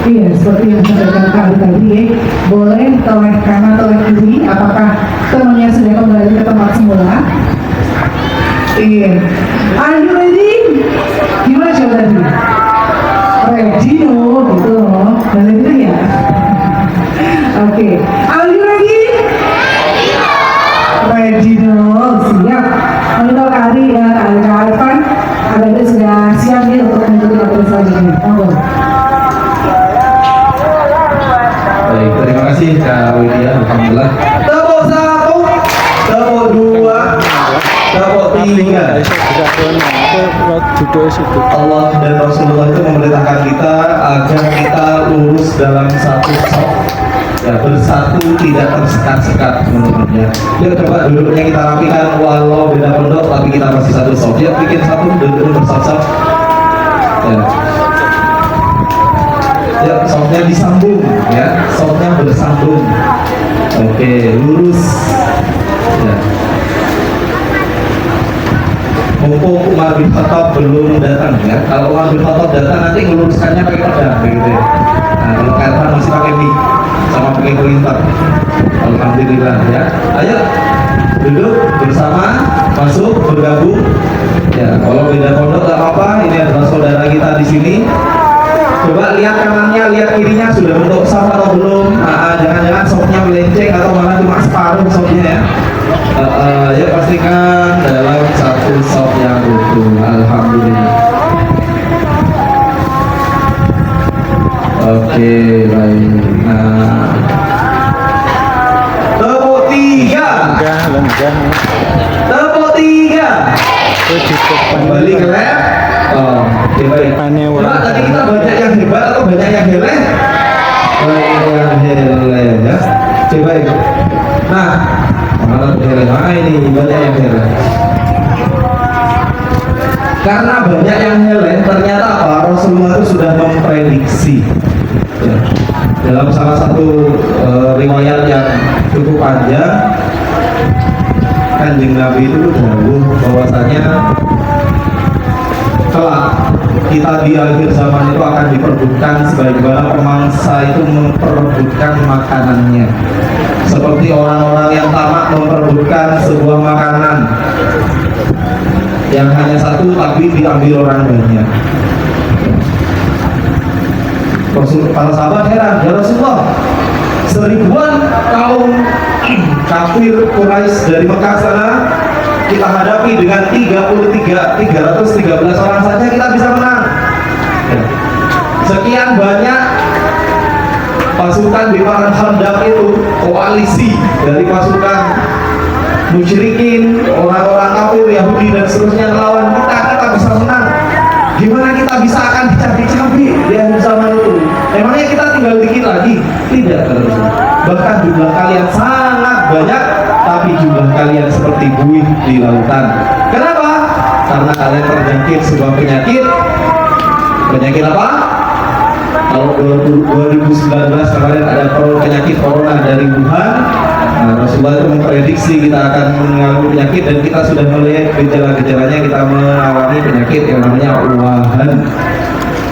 Iya, seperti yang disampaikan Kak Ali tadi, boleh toleh kanan toleh kiri. Apakah temannya sudah kembali ke tempat semula? Iya. Are you ready? Gimana coba tadi? Ready no, gitu loh. Boleh gitu ya? Oke. Are you ready? Ready no, siap. Untuk Kak Ali dan Kak Alvan, ada sudah siap nih untuk mengikuti materi selanjutnya. Monggo. Baik, terima kasih Kak Widya, alhamdulillah. Tepuk satu, tepuk dua, tepuk tiga. Allah dan Rasulullah itu memerintahkan kita agar kita lurus dalam satu saf, ya, bersatu tidak tersekat-sekat menurutnya. Yuk coba duduknya kita rapikan, walau beda pondok tapi kita masih satu saf. Ya, bikin satu duduk bersaf-saf. Ya. Ya, softnya disambung, ya, softnya bersambung. Oke, lurus. Ya. Mumpung Umar bin Khattab belum datang, ya. Kalau Umar bin Khattab datang nanti ngeluruskannya pakai pedang, begitu ya. Nah, kalau Ervan masih pakai mic sama pakai pointer. Alhamdulillah, ya. Ayo duduk bersama, masuk bergabung. Ya, kalau beda pondok nggak apa-apa. Ini adalah saudara kita di sini. Coba lihat kanannya, lihat kirinya sudah bentuk saf atau belum. Jangan-jangan sofnya melenceng atau malah cuma separuh sofnya ya. Ya pastikan dalam satu sof yang utuh. Alhamdulillah. Oke, baik. Nah, tepuk tiga. Tepuk tiga. Kembali ke lab. Oh, oke, baik. Coba tadi kita banyak yang hebat atau banyak yang heleh? Banyak yang heleh ya. Coba baik. Nah, mana heleh? Mana ini banyak yang heleh? Karena banyak yang heleh, ternyata apa? Rasulullah itu sudah memprediksi. Ya. Dalam salah satu riwayat yang cukup panjang, Kanjeng Nabi itu dahulu bahwasanya kelak kita di akhir zaman itu akan diperebutkan sebagaimana pemangsa itu memperebutkan makanannya, seperti orang-orang yang tamak memperebutkan sebuah makanan yang hanya satu tapi diambil orang banyak. Para sahabat heran, ya Rasulullah, seribuan kaum kafir Quraisy dari Mekah sana kita hadapi dengan 313 orang saja kita bisa menang. Sekian banyak pasukan di perang Khandaq itu, koalisi dari pasukan musyrikin, orang-orang kafir, Yahudi dan seterusnya melawan kita bisa menang. Gimana kita bisa akan dicabik-cabik di akhir zaman itu? Emangnya kita tinggal dikit lagi? Tidak, bahkan jumlah kalian sangat banyak, tapi jumlah kalian seperti buih di lautan. Kenapa? Karena kalian terjangkit sebuah penyakit. Penyakit apa? Kalau 2019 kemarin ada penyakit corona dari Wuhan. Nah, Rasulullah itu memprediksi kita akan mengalami penyakit dan kita sudah melihat gejala-gejalanya, kita mengalami penyakit yang namanya wahan.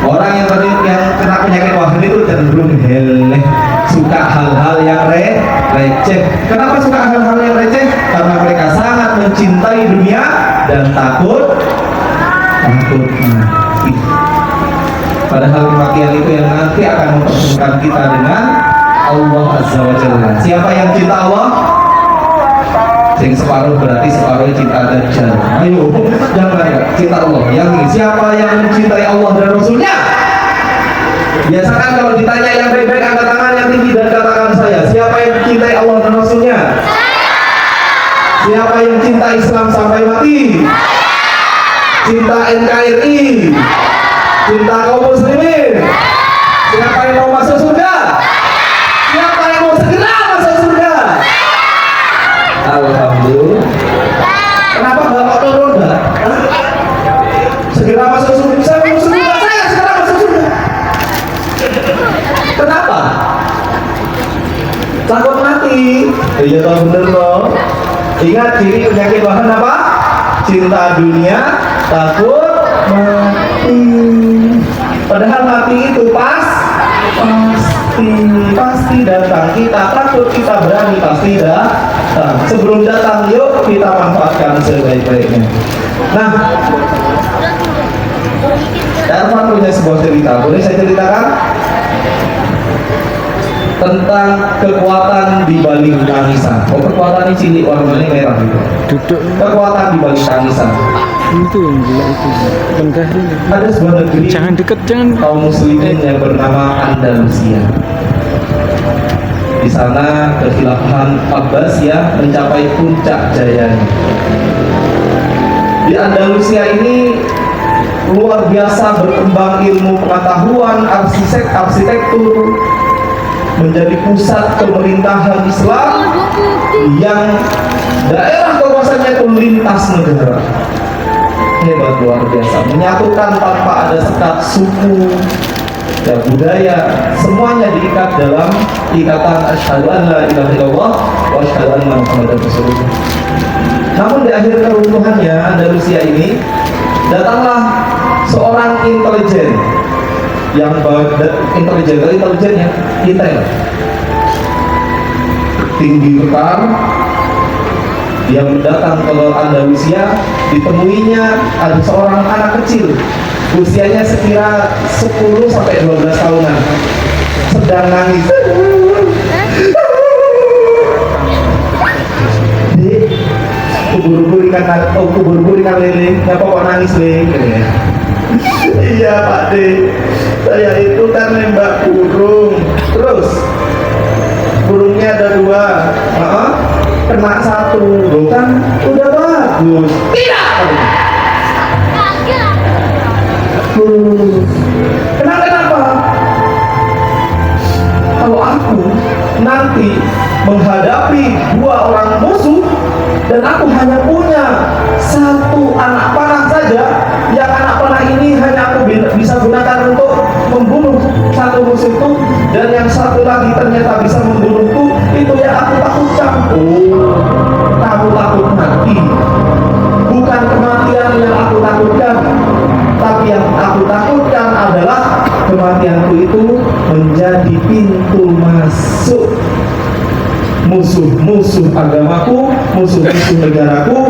Orang yang kena penyakit wahan itu cenderung heleh, suka hal-hal yang receh. Kenapa suka hal-hal yang receh? Karena mereka sangat mencintai dunia dan takut mati. Padahal kematian itu yang nanti akan mempertemukan kita dengan Allah Azza wa Jalla. Siapa yang cinta Allah? Yang separuh berarti separuh cinta Dajjal. Ayo, jangan ya, cinta Allah. Yang ini, siapa yang mencintai Allah dan Rasulnya? Biasakan kalau ditanya yang baik-baik, angkat tangan yang tinggi dan katakan saya. Siapa yang mencintai Allah dan Rasulnya? Siapa yang cinta Islam sampai mati? Cinta NKRI? Cinta kaum muslimin? Siapa yang mau masuk surga? Siapa yang mau segera masuk surga? Alhamdulillah. Kenapa bapak turun dah? Segera masuk surga. Saya mau surga. Saya segera masuk surga. Kenapa? Takut mati. Iya toh, bener toh. Ingat ciri penyakit wahan apa? Cinta dunia, takut mati. Padahal mati itu pasti datang. Kita takut, kita berani, pasti datang. Sebelum datang, yuk kita manfaatkan sebaik-baiknya. Nah, Ervan punya sebuah cerita, boleh saya ceritakan? Tentang kekuatan di balik tangisan. Oh, kekuatan ini cilik warnanya merah gitu. Kekuatan di balik tangisan. Itu yang gila itu. Bengkah ini. Ada sebuah negeri Jangan deket, jangan. kaum muslimin yang bernama Andalusia. Di sana kekhilafahan Abbasiyah mencapai puncak jayanya. Di Andalusia ini luar biasa berkembang ilmu pengetahuan, arsitektur, menjadi pusat pemerintahan Islam yang daerah kekuasaannya itu lintas negara. Hebat, luar biasa, menyatukan tanpa ada sekat suku dan budaya, semuanya diikat dalam ikatan asyhadu an la ilaha illallah wa asyhadu anna muhammadar rasulullah. Namun di akhir keruntuhannya Andalusia ini datanglah seorang intelijen yang intelijennya intel, tinggi kekar. Dia datang ke Andalusia, ditemuinya ada seorang anak kecil, usianya sekira 10 sampai 12 tahunan, sedang nangis. Dek, kubur-kubur ikan lele, ngapa kok nangis le? Iya Pak De, saya itu kan nembak burung, terus burungnya ada 2, kena 1, loh kan udah bagus. Tidak. Kenapa? Kalau aku nanti menghadapi 2 orang musuh dan aku hanya punya 1 anak panah saja, yang anak panah ini hanya aku bisa gunakan untuk membunuh 1 musuh itu, dan yang 1 lagi ternyata bisa membunuhku, itu yang aku takutkan. Oh, kamu takut mati. Bukan kematian yang aku takutkan, tapi yang aku takutkan adalah kematianku itu menjadi pintu masuk musuh-musuh agamaku, musuh-musuh negaraku,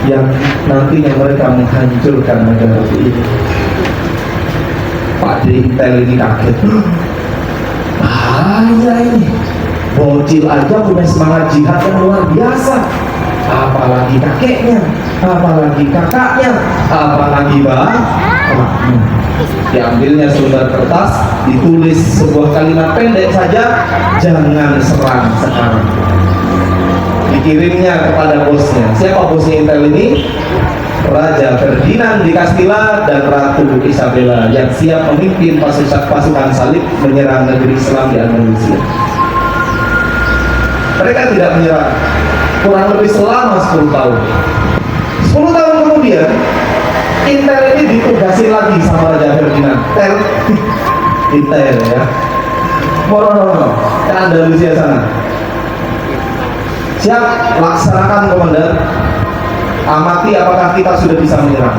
yang nantinya mereka menghancurkan negaraku ini. Pak Intel ini kaget. Bahaya ini. Bocil aja punya semangat jihad yang luar biasa, apalagi kakeknya, apalagi kakaknya, apalagi bapaknya. Diambilnya sumber kertas, ditulis sebuah kalimat pendek saja, jangan serang sekarang. Dikirimnya kepada bosnya. Siapa bosnya Intel ini? Raja Ferdinand di Castilla dan Ratu Isabella yang siap memimpin pasukan salib menyerang negeri Islam di Andalusia. Mereka tidak menyerang kurang lebih selama 10 tahun. 10 tahun kemudian Intel ini ditugasin lagi sama Raja Ferdinand. Intel ya, no, ke Andalusia sana. Siap, laksanakan komandan. Amati apakah kita sudah bisa menyerang.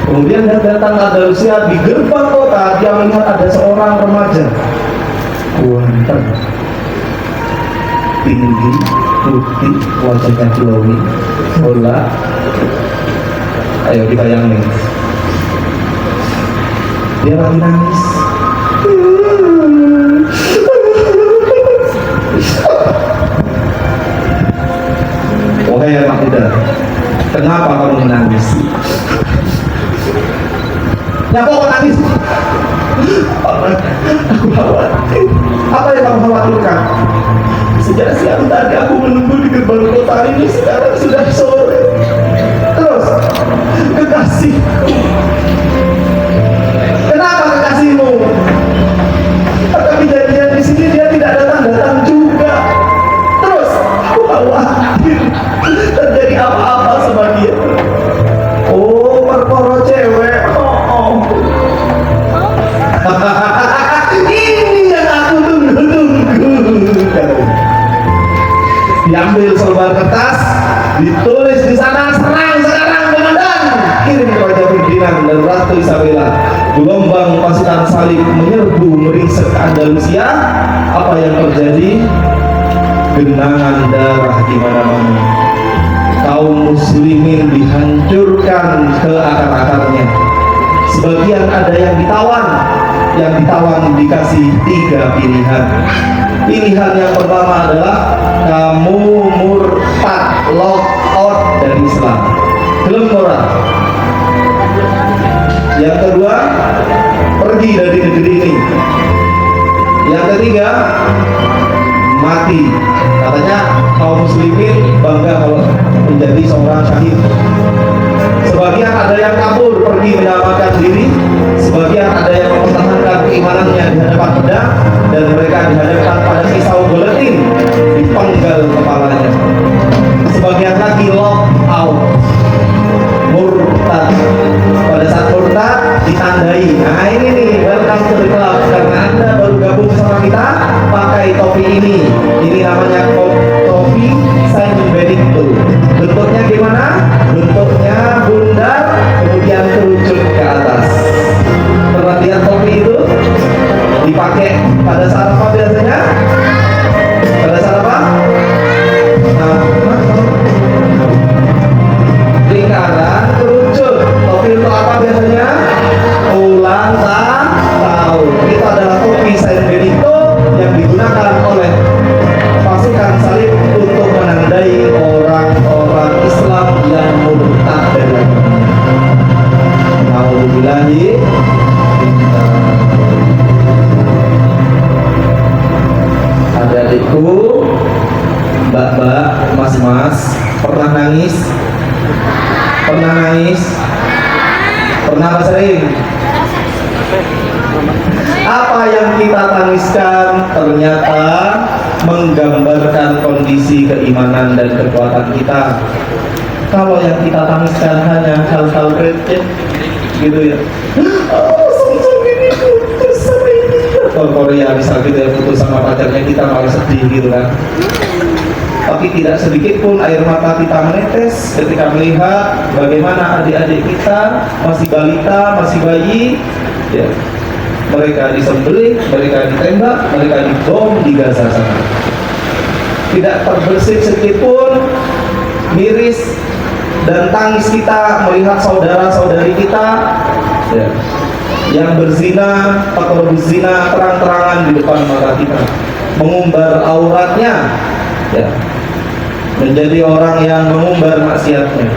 Kemudian dia datang ke Andalusia, di gerbang kota dia melihat ada seorang remaja ganteng, tinggi, putih, wajahnya glowing, bola. Ayo dibayangin, dia lagi nangis. Wahai anak muda, kenapa kamu menangis? Ya kok nangis? Aku khawatir. Apa yang kamu khawatirkan? Sejak siang tadi aku menunggu di gerbang kota ini, sekarang sudah sore. Terus, kekasihku. Kenapa kekasihmu? Tapi kejadian di sini dia tidak datang juga. Terus, aku khawatir terjadi apa-apa sama dia. Oh, perkara cewek. Ini yang aku tunggu-tunggu. Diambil selembar kertas, ditulis di sana, serang sekarang komandan. Kirim ke Raja Ferdinand. Ferdinand dan Ratu Isabella. Gelombang pasukan salib menyerbu meringsek ke Andalusia. Apa yang terjadi? Genangan darah di mana-mana. Kaum muslimin dihancurkan ke akar-akarnya. Sebagian ada yang ditawan dikasih 3 pilihan. Pilihan yang pertama adalah kamu murtad, lock out dari Islam, gelem ora. Yang kedua, pergi dari negeri ini. Yang ketiga, mati. Katanya kaum muslimin bangga kalau menjadi seorang syahid. Sebagian ada yang kabur pergi menyelamatkan diri, sebagian ada yang mempertahankan keimanannya di hadapan pedang, dan mereka dihadapkan pada pisau geletin dipenggal kepalanya. Sebagian lagi lock out, murtad. Pada saat murtad ditandai. Nah ini nih, welcome to the club. Karena Anda baru gabung bersama kita, pakai topi ini. Ini namanya topi Saint Benedicto. Bentuknya gimana? Bentuknya bundar, kemudian kerucut ke atas. Pernah lihat topi itu? Dipakai pada saat apa biasanya? Pada saat apa? Lingkaran kerucut. Topi untuk apa biasanya? Ulang tahun. Itu adalah topi Saint Benedicto yang digunakan oleh pasukan salib untuk menandai orang-orang Islam yang murtad dari agamanya. Nauzubillahi. Adik-adikku, mbak-mbak, mas-mas, pernah nangis? Pernah nangis? Pernah apa sering? Apa yang kita tangiskan ternyata menggambarkan kondisi keimanan dan kekuatan kita. Kalau yang kita tangiskan hanya hal-hal receh, gitu ya. Oh, sosok ini putus sama ini. Kalau Korea misal gitu ya, putus sama pacarnya, kita malah sedih gitu kan. Tapi tidak sedikit pun air mata kita menetes ketika melihat bagaimana adik-adik kita masih balita, masih bayi, ya, mereka disembelih, mereka ditembak, mereka dibom di Gaza sana. Tidak terbersih sedikit pun miris dan tangis kita melihat saudara-saudari kita, ya, yang berzina, atau berzina terang-terangan di depan mata kita, mengumbar auratnya, ya, menjadi orang yang mengumbar maksiatnya,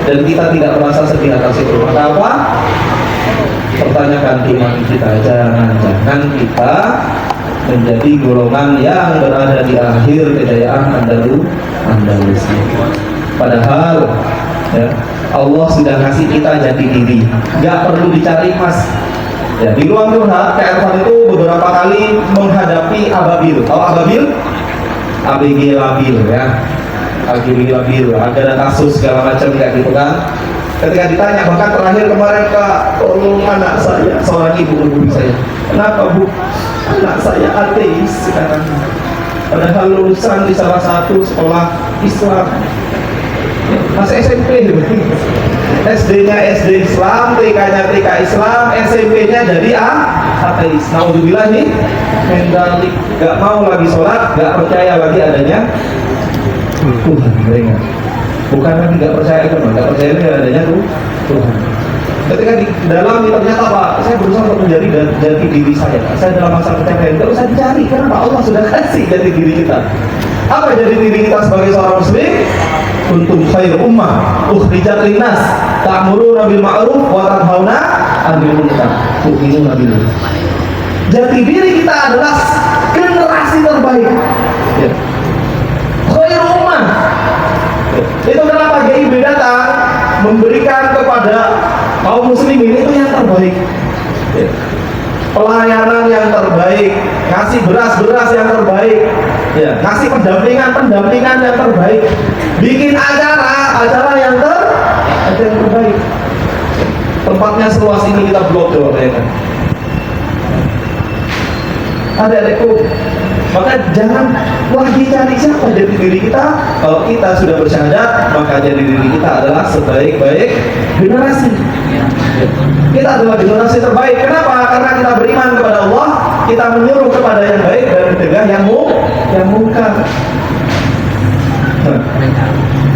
dan kita tidak merasa sedih atas itu. Maka apa? Pertanyakan iman kita. Jangan-jangan kita menjadi golongan yang berada di akhir kejayaan Andalusia. Padahal ya, Allah sudah kasih kita jati diri, nggak perlu dicari emas. Ya, di ruang curhat, Kak Ervan itu beberapa kali menghadapi ababil. Tahu ababil? ABG labil ya, ABG labil, ada kasus segala macam kayak gitu kan. Ketika ditanya, bahkan terakhir kemarin, Kak, tolong anak saya, seorang ibu menghubungi saya, kenapa Bu? Anak saya ateis sekarang, padahal lulusan di salah satu sekolah Islam, masih SMP, SD-nya SD Islam, TK-nya TK Islam, SMP-nya jadi ateis. Naudzubillah nih, mendalik, gak mau lagi sholat, gak percaya lagi adanya Tuhan. Bukan lagi gak percaya agama, gak percaya lagi adanya Tuhan. Ketika di dalam ternyata Pak, saya berusaha untuk menjadi jati diri saya. Saya dalam masa pencapaian, gak usah dicari, karena Allah sudah kasih jati diri kita. Apa jati diri kita sebagai seorang muslim? Kuntum khair ummah ukhrijat linnas ta'muruna bil ma'ruf wa tanhauna 'anil munkar tu'minuna billah. Jati diri kita adalah generasi terbaik, ya. Khair ummah. Itu kenapa GIB datang memberikan kepada kaum muslimin itu yang terbaik, ya. Pelayanan yang terbaik, ngasih beras yang terbaik, ya, ngasih pendampingan yang terbaik, bikin acara yang terbaik. Tempatnya seluas ini kita blok ya kan. Adik-adikku, Maka jangan lagi cari siapa jadi diri kita. Kalau kita sudah bersyahadat, maka jadi diri kita adalah sebaik-baik generasi. Kita adalah generasi terbaik. Kenapa? Karena kita beriman kepada Allah, kita menyuruh kepada yang baik dan mencegah yang mungkar.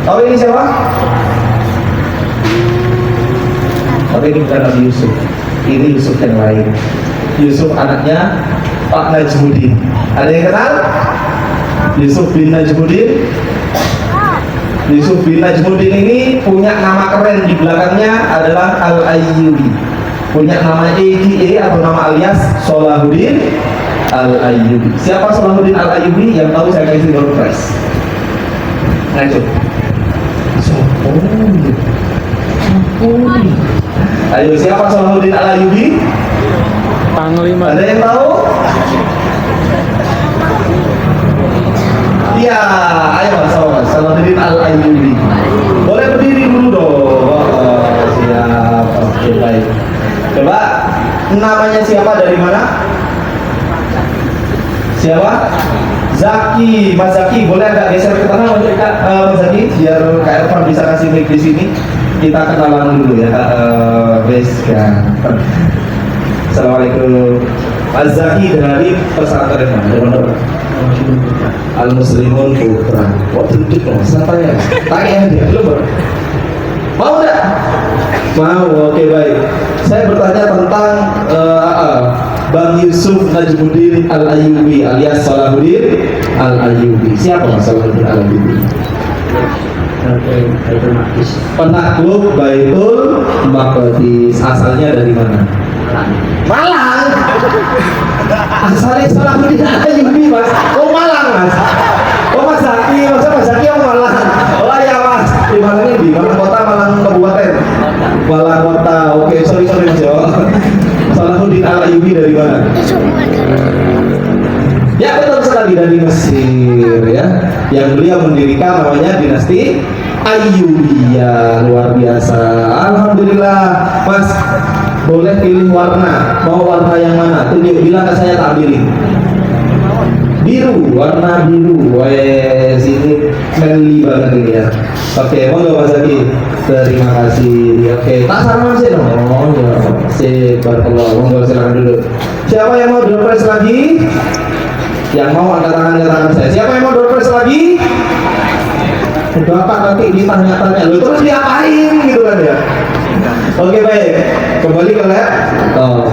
Tahu ini siapa? Tapi ini bukan Nabi Yusuf. Ini Yusuf yang lain. Yusuf anaknya Pak Najmuddin. Ada yang kenal? Yusuf bin Najmuddin. Yusuf bin Najmuddin ini punya nama keren di belakangnya adalah Al-Ayyubi. Punya nama AKA atau nama alias Salahuddin Al-Ayyubi. Siapa Salahuddin Al-Ayyubi? Yang tahu saya kasih door prize. Nah itu. Ayo, siapa Salahuddin Al-Ayyubi? Panglima. Ada yang tahu? Iya, ayo mas, Salahuddin Al-Ayyubi. Boleh berdiri dulu dong. Siap, oke baik. Coba namanya siapa, dari mana? Siapa? Zaki, Mas Zaki, boleh agak geser ke tengah Mas Zaki, biar Kak Irfan bisa kasih mic di sini. Kita kenalan dulu ya, base kan. Assalamualaikum. Mas Zaki dari pesantren mana? Al Muslimun Putra. Kok duduk loh, siapa ya? Tanya dia dulu. Mau nggak? Mau, oke baik. Saya bertanya tentang Bang Yusuf Najmuddin Al-Ayyubi alias Salahuddin Al-Ayyubi. Siapa Mas Salahuddin Al-Ayyubi? Penakluk Baitul Maqdis. Asalnya dari mana? Malang. Asalnya Salahuddin Al-Ayyubi Mas. Oh Malang Mas. Oh Mas Zaki, Mas Zaki yang Malang. Oh ya Mas. Di Malangnya di Malang Kota, Malang Kabupaten. Malang Kota. Oke, sorry Mas ya. Salahuddin Al-Ayyubi dari mana? Ya betul sekali, dari Mesir ya. Yang beliau mendirikan namanya dinasti Ayyubiyah. Luar biasa. Alhamdulillah. Mas, boleh pilih warna. Mau warna yang mana? Tunjuk, bilang ke saya, tak pilih. Biru, warna biru. Weh, sini manly banget ini ya. Oke, monggo Mas Zaki. Terima kasih. Oke, tak sama sih dong. Oh ya, sip, barakallah. Monggo silakan duduk. Siapa yang mau door prize lagi? Yang mau angkat tangan saya. Siapa yang mau door prize lagi? Bapak nanti ditanya-tanya, lu terus diapain gitu kan ya? Oke baik, kembali ke laptop.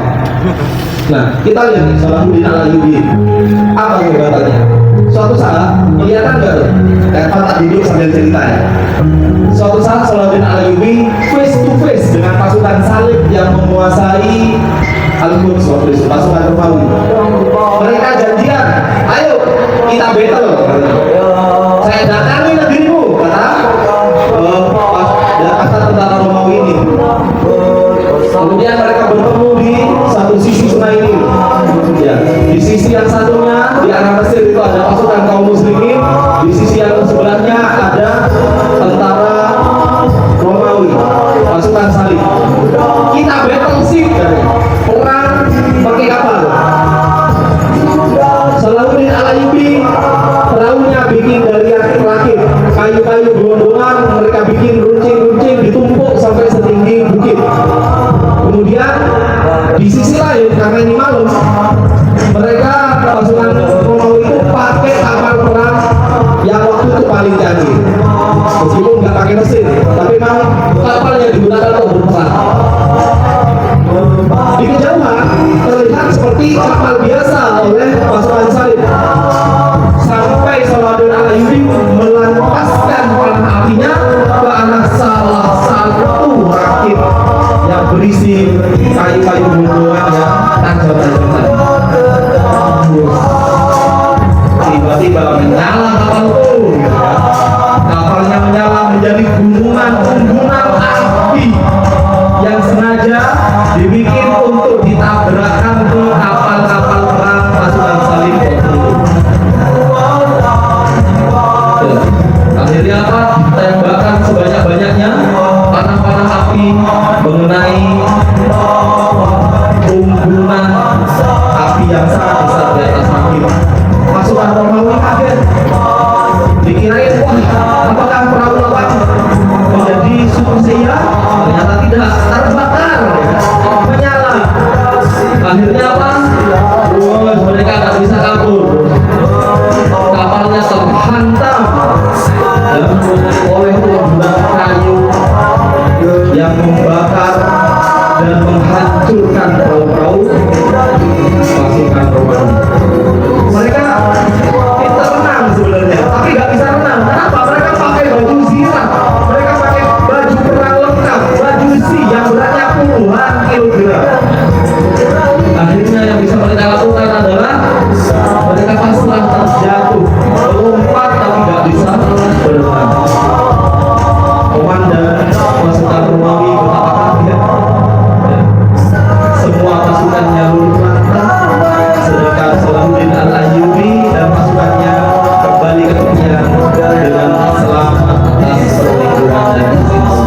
Nah, kita lihat nih Salahuddin Al-Ayyubi. Apa kegiatannya? Suatu saat, kelihatan nggak tuh? Kayak tak duduk sambil cerita ya. Suatu saat Salahuddin Al-Ayyubi face to face dengan pasukan salib yang menguasai Al-Quds waktu itu, pasukan Romawi. Mereka janjian, ayo kita battle. Saya datangi negerimu, kata tentara Romawi ini. Kemudian mereka bertemu di satu sisi sungai ini. Ya, di sisi yang satunya di arah Mesir itu ada pasukan kaum muslimin, di sisi yang sebelahnya ada tentara Romawi, pasukan salib. Kita battle ship, perang pakai kapal. Salahuddin Al-Ayyubi perahunya bikin dari rakit, kayu-kayu gelondongan, mereka bikin runcing-runcing ditumpuk sampai setinggi bukit. Kemudian di sisi lain, karena ini malam, mereka pasukan Romawi itu pakai kapal perang yang waktu itu paling canggih. Meskipun nggak pakai mesin, tapi memang kapal yang digunakan untuk berperang. Di kejauhan terlihat seperti kapal biasa oleh pasukan salib. Sampai Salahuddin Al-Ayyubi melantaskan panah apinya ke arah salah satu rakit yang berisi kayu-kayu gelondongan yang tajam-tajam. Tiba-tiba menyala kapal itu. Kapalnya menyala menjadi gunungan api yang sengaja dibikin untuk ditabrakkan ke kapal-kapal perang pasukan salib itu. Akhirnya apa? Tembakan sebanyak-banyaknya, panah-panah api mengenai tumbuhan api yang sangat besar di atas rakit. menghancurkan perahu-perahu pasukan Romawi. Mereka kita renang sebenarnya, tapi nggak bisa renang. Kenapa? Mereka pakai baju zirah, mereka pakai baju perang lengkap, baju besi yang beratnya puluhan kilogram. Akhirnya yang bisa mereka lakukan adalah mereka pasrah terjatuh, melompat tapi nggak bisa berenang. Komandan pasukan Romawi betapa kaget. Semua pasukannya luluh lantak, sedangkan Salahuddin Al-Ayyubi dan pasukannya kembali ke dunia dengan selamat atas perlindungan dan izin Allah.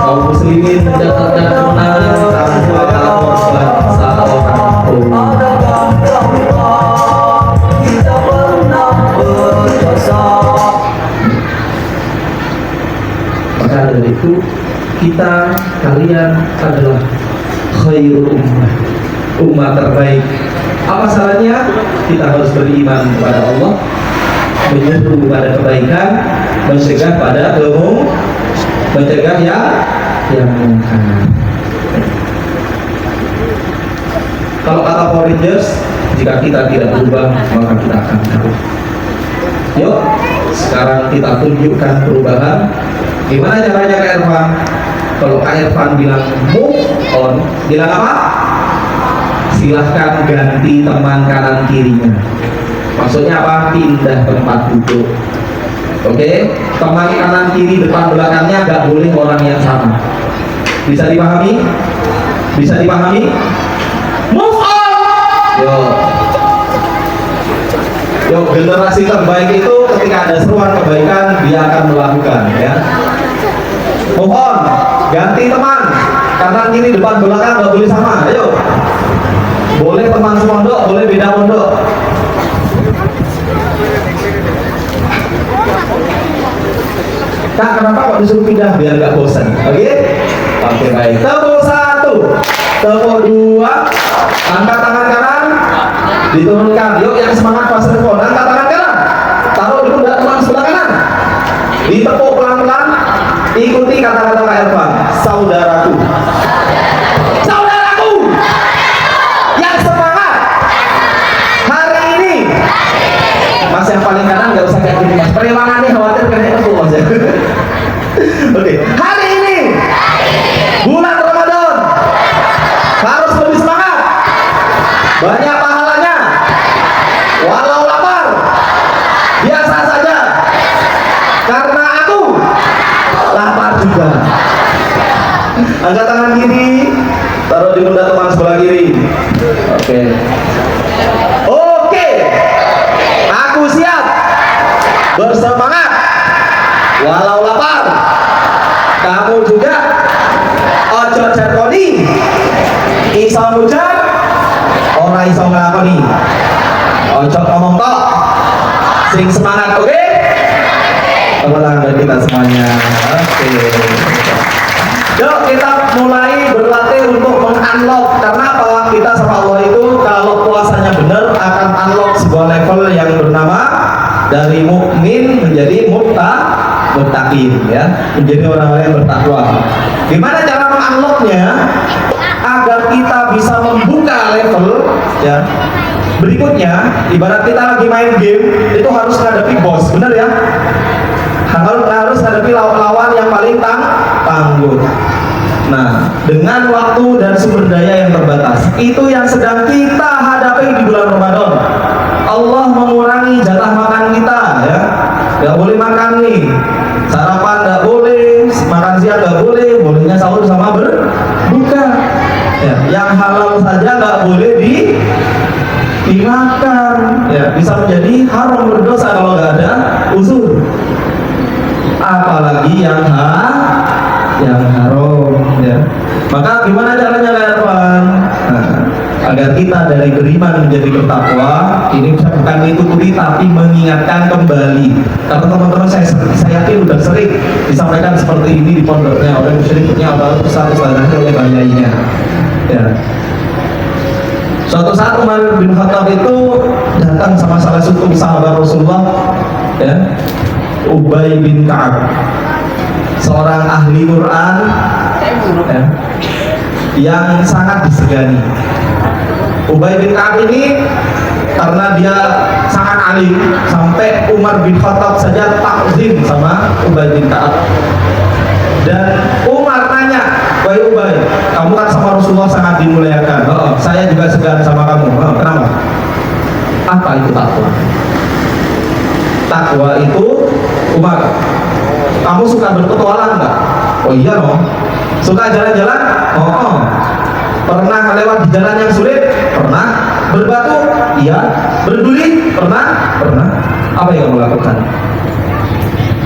Kaum muslimin mendapatkan kemenangan tanpa korban seorang pun. Maka dari itu kalian adalah khairul ummah terbaik. Apa salahnya kita harus beriman kepada Allah, menyeru pada kebaikan, mencegah pada mencegah yang mungkar. Kalau kata Power Rangers, jika kita tidak berubah maka kita akan kabur. Yuk, sekarang kita tunjukkan perubahan. Gimana caranya Kak Irfan? Kalau Kak Irfan bilang move on, bilang apa? Silahkan ganti teman kanan kirinya. Maksudnya apa? Pindah tempat duduk. Oke, teman kanan kiri depan belakangnya nggak boleh orang yang sama. Bisa dipahami? Bisa dipahami? Move on. Yo, generasi terbaik itu ketika ada seruan kebaikan dia akan melakukan, ya. Move on, ganti teman kanan kiri depan belakang nggak boleh sama. Ayo, boleh teman semondok, boleh beda pondok. Kak, kenapa kok disuruh pindah biar nggak bosan? Oke? Oke, baik. Tepuk 1, tepuk 2, angkat tangan kanan, diturunkan. Yuk, yang semangat pas telepon, angkat tangan kanan, taruh di pundak teman sebelah kanan, ditepuk pelan-pelan. Ikuti kata-kata Kak Irfan, saudaraku, saudaraku, yang semangat hari ini. Mas yang paling kanan nggak usah kayak gini mas, periwangannya khawatir kena tepuk mas ya. Oke, hari ini bulan Ramadan harus lebih semangat, banyak pahalanya. Walau lapar biasa saja, karena aku lapar juga. Angkat tangan kiri, taruh di pundak teman sebelah kiri. Oke. Oke, aku siap bersemangat walau lapar. Kamu juga ojo jarkoni, iso ngujar ora iso nglakoni. Ojo ngomong tok, sing semangat. Oke? Tepuk tangan dari kita semuanya. Oke. Yuk kita mulai berlatih untuk meng-unlock. Karena apa? Kita sama Allah itu kalau puasanya benar akan unlock sebuah level yang bernama dari mukmin menjadi muttaqin, ya, menjadi orang-orang yang bertakwa. Gimana cara meng-unlocknya? Agar kita bisa membuka level, ya, berikutnya. Ibarat kita lagi main game, itu harus menghadapi bos, benar ya? Harus menghadapi lawan yang paling tangguh. Nah, dengan waktu dan sumber daya yang terbatas, itu yang sedang kita hadapi di bulan Ramadan. Allah mengurangi jatah makan kita, ya. Gak boleh makan nih, sarapan gak boleh, makan siang gak boleh, bolehnya sahur sama berbuka. Ya, yang halal saja gak boleh dimakan, ya, bisa menjadi haram, berdosa kalau gak ada usul. Apalagi yang haram, ya. Maka gimana caranya Kak Irfan? Nah, agar kita dari beriman menjadi bertakwa. Ini bukan mengikuti tapi mengingatkan kembali, karena teman-teman saya yakin sudah sering disampaikan seperti ini di pondoknya oleh musyriknya atau ustaz-ustaznya oleh banyaknya ya. Suatu saat Umar bin Khattab itu datang sama salah satu sahabat Rasulullah ya, Ubay bin Ka'ab, seorang ahli Quran ya, yang sangat disegani. Ubay bin Ka'ab ini karena dia sangat alim sampai Umar bin Khattab saja takzim sama Ubay bin Ka'ab. Dan Umar tanya, "Wahai Ubay, kamu kan sama Rasulullah sangat dimuliakan. Oh, saya juga segan sama kamu. Oh, kenapa? Apa itu takwa?" Takwa itu, Umar, kamu suka berpetualang nggak? Oh iya dong. Suka jalan-jalan? Oh. Pernah lewat di jalan yang sulit? Pernah. Berbatu? Iya. Berduri? Pernah. Apa yang kamu lakukan?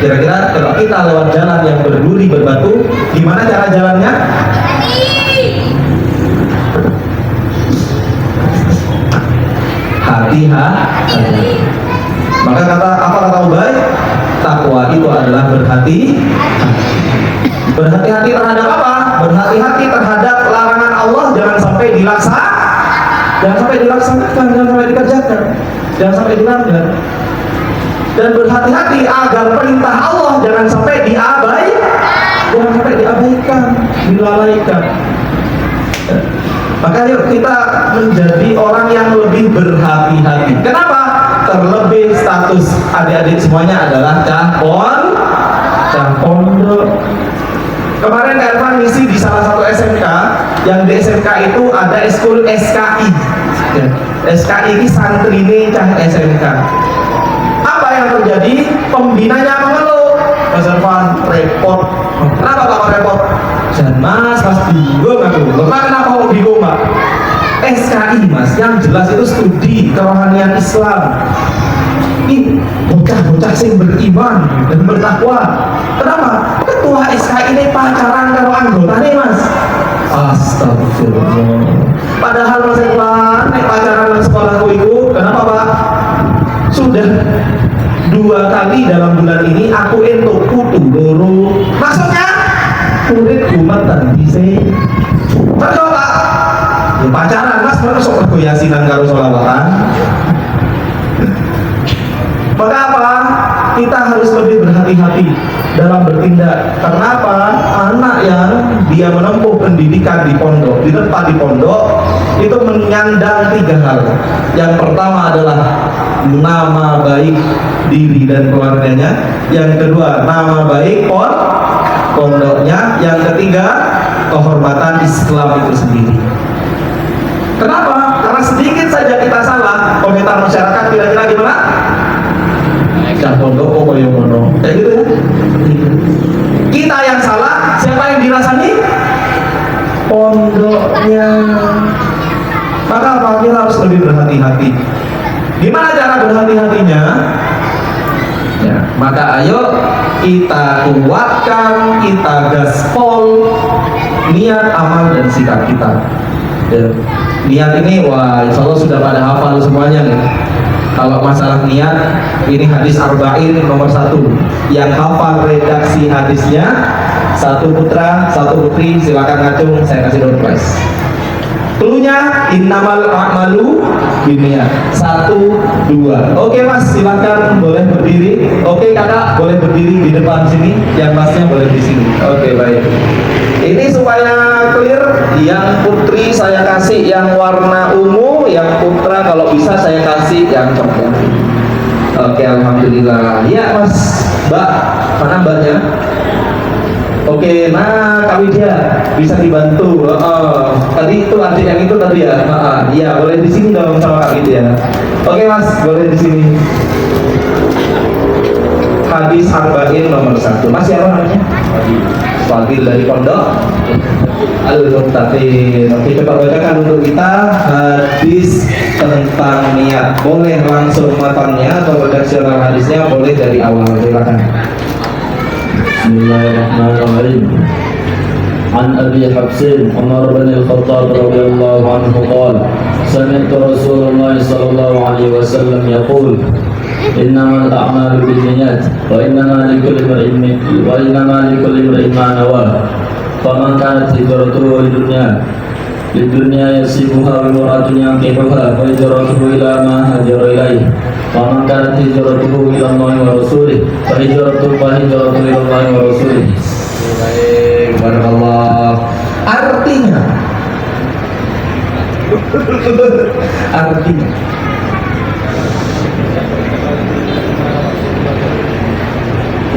Kira-kira kalau kita lewat jalan yang berduri, berbatu, gimana cara jalannya? Hati-hati. Maka apa kata Ubay? Takwa itu adalah berhati-hati terhadap apa? Berhati-hati terhadap larangan Allah, jangan sampai dilaksanakan, jangan sampai dikerjakan, jangan sampai dilanggar. Dan berhati-hati agar perintah Allah jangan sampai diabaikan, dilalaikan. Maka yuk kita menjadi orang yang lebih berhati-hati. Kenapa? Terlebih status adik-adik semuanya adalah cah pondok. Kemarin Kak Irfan misi di salah satu SMK, yang di SMK itu ada eskul SKI. Ya. SKI ini santri ini cah SMK. Apa yang terjadi? Pembinanya mengeluh, Mas Irfan repot. Kenapa Pak repot? Dan Mas bingung aku. Kenapa mau bingung Pak? SKI Mas, yang jelas itu studi kerohanian Islam. Ini bocah-bocah sing beriman dan bertakwa. Kenapa? Ketua SKI ini pacaran karo anggotane Mas. Astagfirullah. Padahal Mas Irfan nek pacaran nang sekolahku itu, kenapa Pak? Sudah 2 kali dalam bulan ini aku entuk putu loro. Maksudnya muridku mantan bisa. Betul Pak? Ya pacaran Mas, mana sok mergo yasinan karo sholawatan. Maka apa? Kita harus lebih berhati-hati dalam bertindak. Kenapa? Anak yang dia menempuh pendidikan di pondok, di tempat di pondok, itu menyandang 3 hal. Yang pertama adalah nama baik diri dan keluarganya. Yang kedua, nama baik pondoknya. Yang ketiga, kehormatan Islam itu sendiri. Kenapa? Karena sedikit saja kita salah, komentar masyarakat kira-kira gimana? Cah pondok kok koyo ngono. Kayak gitu ya. Kita yang salah, siapa yang dirasani? Pondoknya. Maka apa? Kita harus lebih berhati-hati. Gimana cara berhati-hatinya? Ya, maka ayo kita kuatkan, kita gaspol niat, amal dan sikap kita. Ya. Niat ini, wah, insya Allah sudah pada hafal semuanya nih. Kalau masalah niat, ini hadis arba'in nomor 1. Yang hafal redaksi hadisnya, 1 putra, 1 putri, silakan ngacung, saya kasih door prize. Cluenya innamal a'malu binniyat. 1, 2. Oke Mas, silakan boleh berdiri. Oke Kakak, boleh berdiri di depan sini. Yang Masnya boleh di sini. Oke, baik. Ini supaya clear, yang putri saya kasih yang warna ungu, yang putra kalau bisa saya kasih yang coklat. Oke, alhamdulillah. Ya Mas, Mbak, mana Mbaknya? Oke, nah Kak Widya bisa dibantu. Tadi itu adik yang itu tadi ya. Iya, boleh di sini dong sama Kak Widya. Oke Mas, boleh di sini. Hadis arba'in nomor 1. Mas siapa namanya? Fadil dari pondok Al-Muttaqin. Oke, coba bacakan untuk kita hadis tentang niat. Boleh langsung matanya atau redaksional hadisnya, boleh dari awal. Silakan. Bismillahirrahmanirrahim. An Abi Habsin Umar bin Al-Khattab radhiyallahu anhu qala سمعت رسول الله صلى الله عليه وسلم يقول إنما الأعمال بالنيات وإنما لكل امرئ ما نوى فمن كانت هجرته للدنيا يصيبها بامرأة ينكحها فهجرته إلى ما هاجر إليه ومن كانت هجرته إلى الله ورسوله فهجرته إلى الله ورسوله. Baik, barakallah. Artinya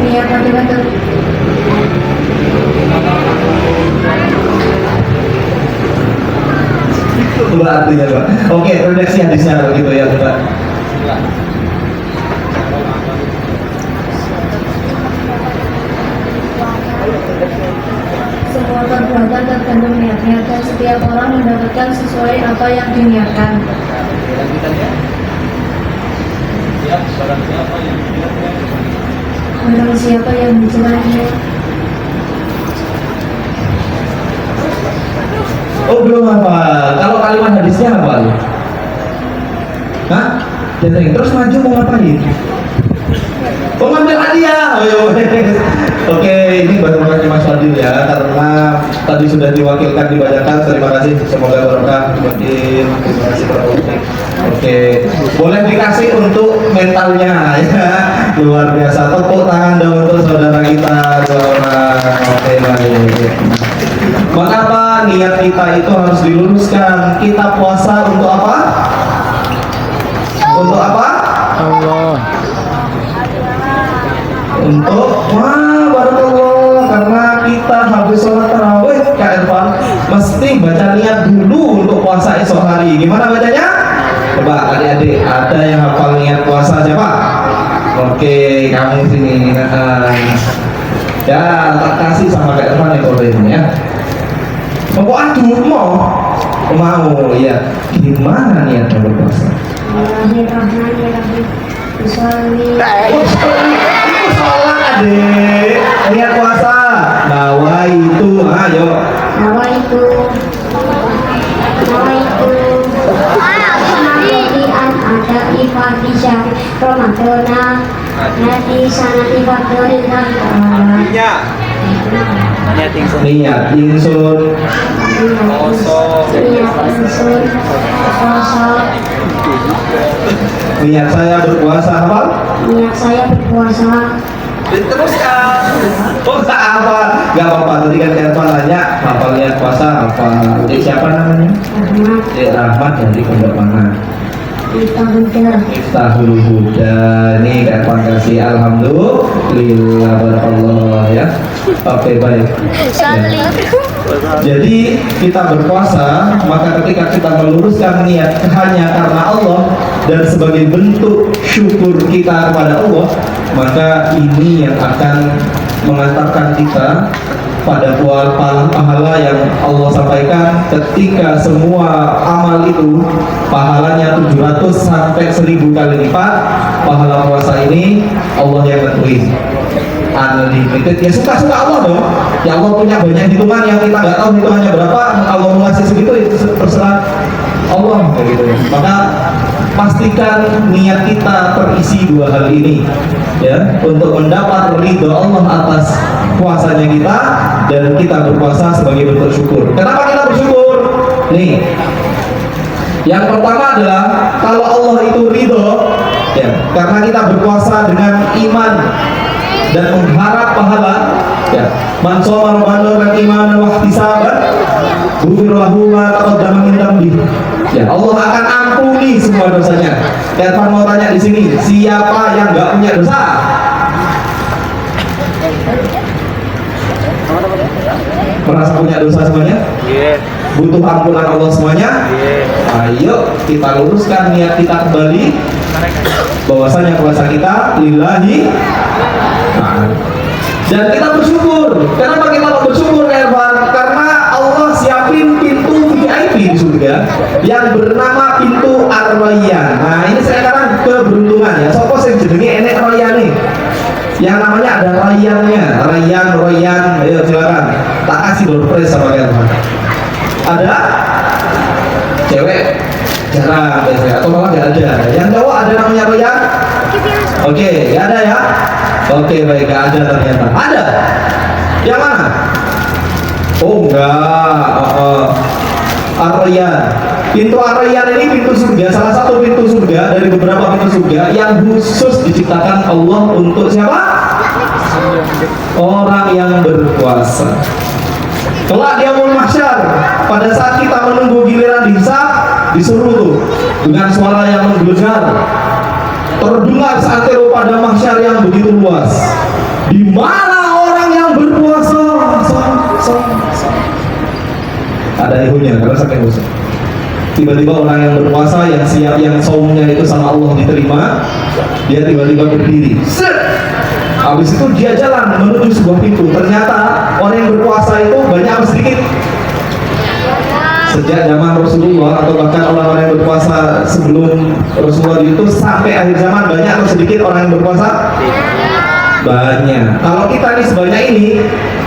Iya, betul. Mbak artinya Mbak. Oke, redaksi hadisnya kalau gitu ya Mbak. Semua perbuatan tergantung niatnya dan setiap orang mendapatkan sesuai apa yang diniatkan. Barang siapa yang hijrahnya Oh belum apa? Kalau kalimat hadisnya apa? Hah? Jadi terus maju mau ngapain? Oh ngambil hadiah. Ayo. Oke, ini baru Mas Fadil ya, karena tadi sudah diwakilkan dibacakan. Terima kasih, semoga berkah. Terima kasih Pak. Oke, boleh dikasih untuk mentalnya ya, luar biasa. Tepuk tangan dong untuk saudara kita dua orang. Oke, baik. Mengapa niat kita itu harus diluruskan? Kita puasa untuk apa? Untuk apa? Allah. Untuk barakallah, karena kita habis sholat tarawih Kak Irfan mesti baca niat dulu untuk puasa esok hari. Gimana bacanya? Coba adik-adik, ada yang hafal niat puasa siapa? Oke, kamu sini. Ya, tak kasih sama Kak Irfan ini ya. Mau aduh mau ya. Gimana niatnya berpuasa? Bismillahirrahmanirrahim. Usolli. Sholat adik, niat puasa. Nawaitu, ayo. Nawaitu Mangkodian ada ifadisya Ramadana Nanti sanati faktorillah Niat insun. Niat saya berpuasa apa? Niat saya berpuasa. Diteruskan. Oh tak apa? Gak apa-apa. Tadi kan Ervan nanya hafal niat puasa apa? Siapa namanya? Rahmat. Rahmat dari Pondok mana? Iftahul Miftahul Huda. Nih Kak Ervan kasih alhamdulillah barakallah ya. Oke baik. Ya. Jadi kita berpuasa, maka ketika kita meluruskan niat hanya karena Allah dan sebagai bentuk syukur kita kepada Allah, maka ini yang akan mengantarkan kita pada pahala yang Allah sampaikan ketika semua amal itu pahalanya 700 sampai 1000 kali lipat. Pahala puasa ini Allah yang tentuin unlimited, ya suka-suka Allah dong. Ya Allah punya banyak hitungan yang kita nggak tahu hitungannya berapa. Allah mau ngasih segitu itu terserah Allah kayak gitu. Maka pastikan niat kita terisi dua hal ini ya, untuk mendapat ridho Allah atas puasanya kita dan kita berpuasa sebagai bentuk syukur. Kenapa kita bersyukur? Nih, yang pertama adalah kalau Allah itu ridho ya, karena kita berpuasa dengan iman dan mengharap pahala ya. Man shoma Ramadan imanan wa ihtisaban ghufira lahu ma taqaddama min dhanbi. Ya, Allah akan ampuni semua dosanya. Ervan mau tanya di sini, siapa yang nggak punya dosa? Merasa punya dosa semuanya? Iya. Butuh ampunan Allah semuanya? Ayo kita luruskan niat kita kembali bahwasanya puasa kita lillahi ta'ala. Dan kita bersyukur. Kenapa kita mau bersyukur Ervan? Karena Allah siapin pintu VIP di surga yang bernama pintu Ar-Rayyan. Nah ini sekarang keberuntungan ya. Sopo sing jenenge enek Rayyan nih. Yang namanya ada Rayyannya, Rayyan. Ayo silakan. Tak kasih door prize sama Ervan. Ada cewek jarang biasanya, atau malah nggak ada. Yang cowok ada namanya Rayyan? Oke, nggak ada ya? Oke, baik, nggak ada ternyata. Ada? Yang mana? Oh enggak, Ar-Rayyan. Pintu Ar-Rayyan ini pintu surga, salah satu pintu surga dari beberapa pintu surga yang khusus diciptakan Allah untuk siapa? Orang yang berpuasa. Kelak dia mau mahsyar, pada saat kita menunggu giliran dihisab, disuruh tuh dengan suara yang menggelegar, terdengar seantero pada mahsyar yang begitu luas. Di mana orang yang berpuasa? Ada ibunya karena saking bosan. Tiba-tiba orang yang berpuasa yang siap, yang saumnya itu sama Allah diterima, dia tiba-tiba berdiri. Habis itu dia jalan menuju sebuah pintu. Ternyata orang yang berpuasa itu banyak atau sedikit? Sejak zaman Rasulullah atau bahkan orang-orang yang berpuasa sebelum Rasulullah itu sampai akhir zaman, banyak atau sedikit orang yang berpuasa? Banyak. Kalau kita ini sebanyak ini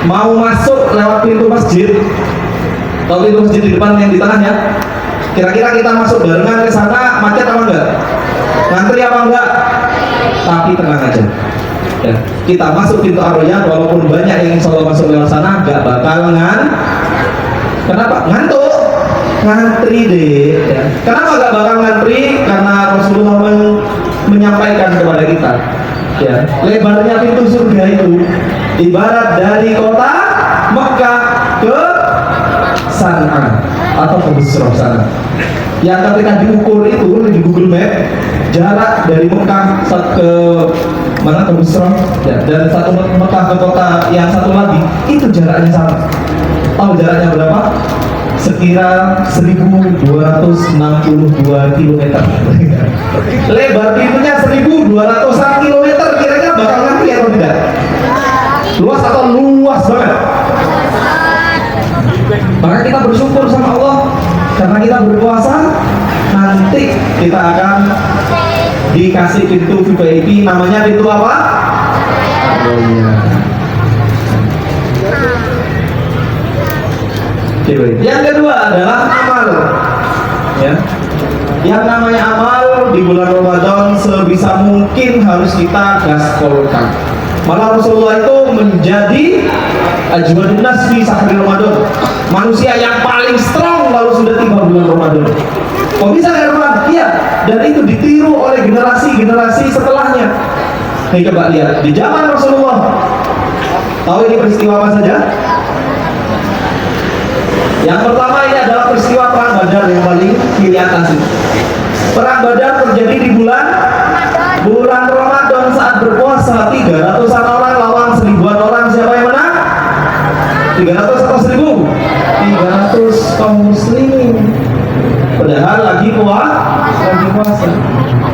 mau masuk lewat pintu masjid, kalau pintu masjid di depan yang di tengahnya, kira-kira kita masuk barengan ke sana macet apa enggak? Ngantri apa enggak? Tapi tenang aja. Ya, kita masuk pintu Ar-Rayyan walaupun banyak yang insya Allah masuk lewat sana gak bakal kenapa? Ngantuk, ngantri deh ya. Kenapa gak bakal ngantri? Karena Rasulullah menyampaikan kepada kita ya, lebarnya pintu surga itu ibarat dari kota Mekah ke San'a atau ke Busra sana, yang ketika diukur itu di Google Map jarak dari Mekah ke mana ke Busra ya, dan satu Mekah ke kota yang satu lagi itu jaraknya sama. Tahu jaraknya berapa? Sekira 1262 km. Lebar pintunya 1200 km. Kira-kira bakal ngantri atau tidak? Luas atau luas banget? Maka kita bersyukur sama Allah karena kita berpuasa, nanti kita akan dikasih pintu VIP, namanya pintu apa? Yang kedua adalah amal ya. Yang namanya amal di bulan Ramadan sebisa mungkin harus kita gaspolkan. Malah Rasulullah itu menjadi ajwadun nas fi sahri Ramadan, manusia yang paling strong kalau sudah tiba bulan Ramadan. Kok bisa ya Ramadan? Iya, dan itu ditiru oleh generasi-generasi setelahnya. Nih coba lihat di zaman Rasulullah. Tahu ini peristiwa apa saja? Yang pertama ini adalah peristiwa perang Badar yang paling kiri atas ini. Perang Badar terjadi di bulan Ramadan saat berpuasa. 300-an orang lawan 1000-an orang, siapa yang menang? 300 atau 1000? 300 kaum muslimin. Padahal lagi puasa.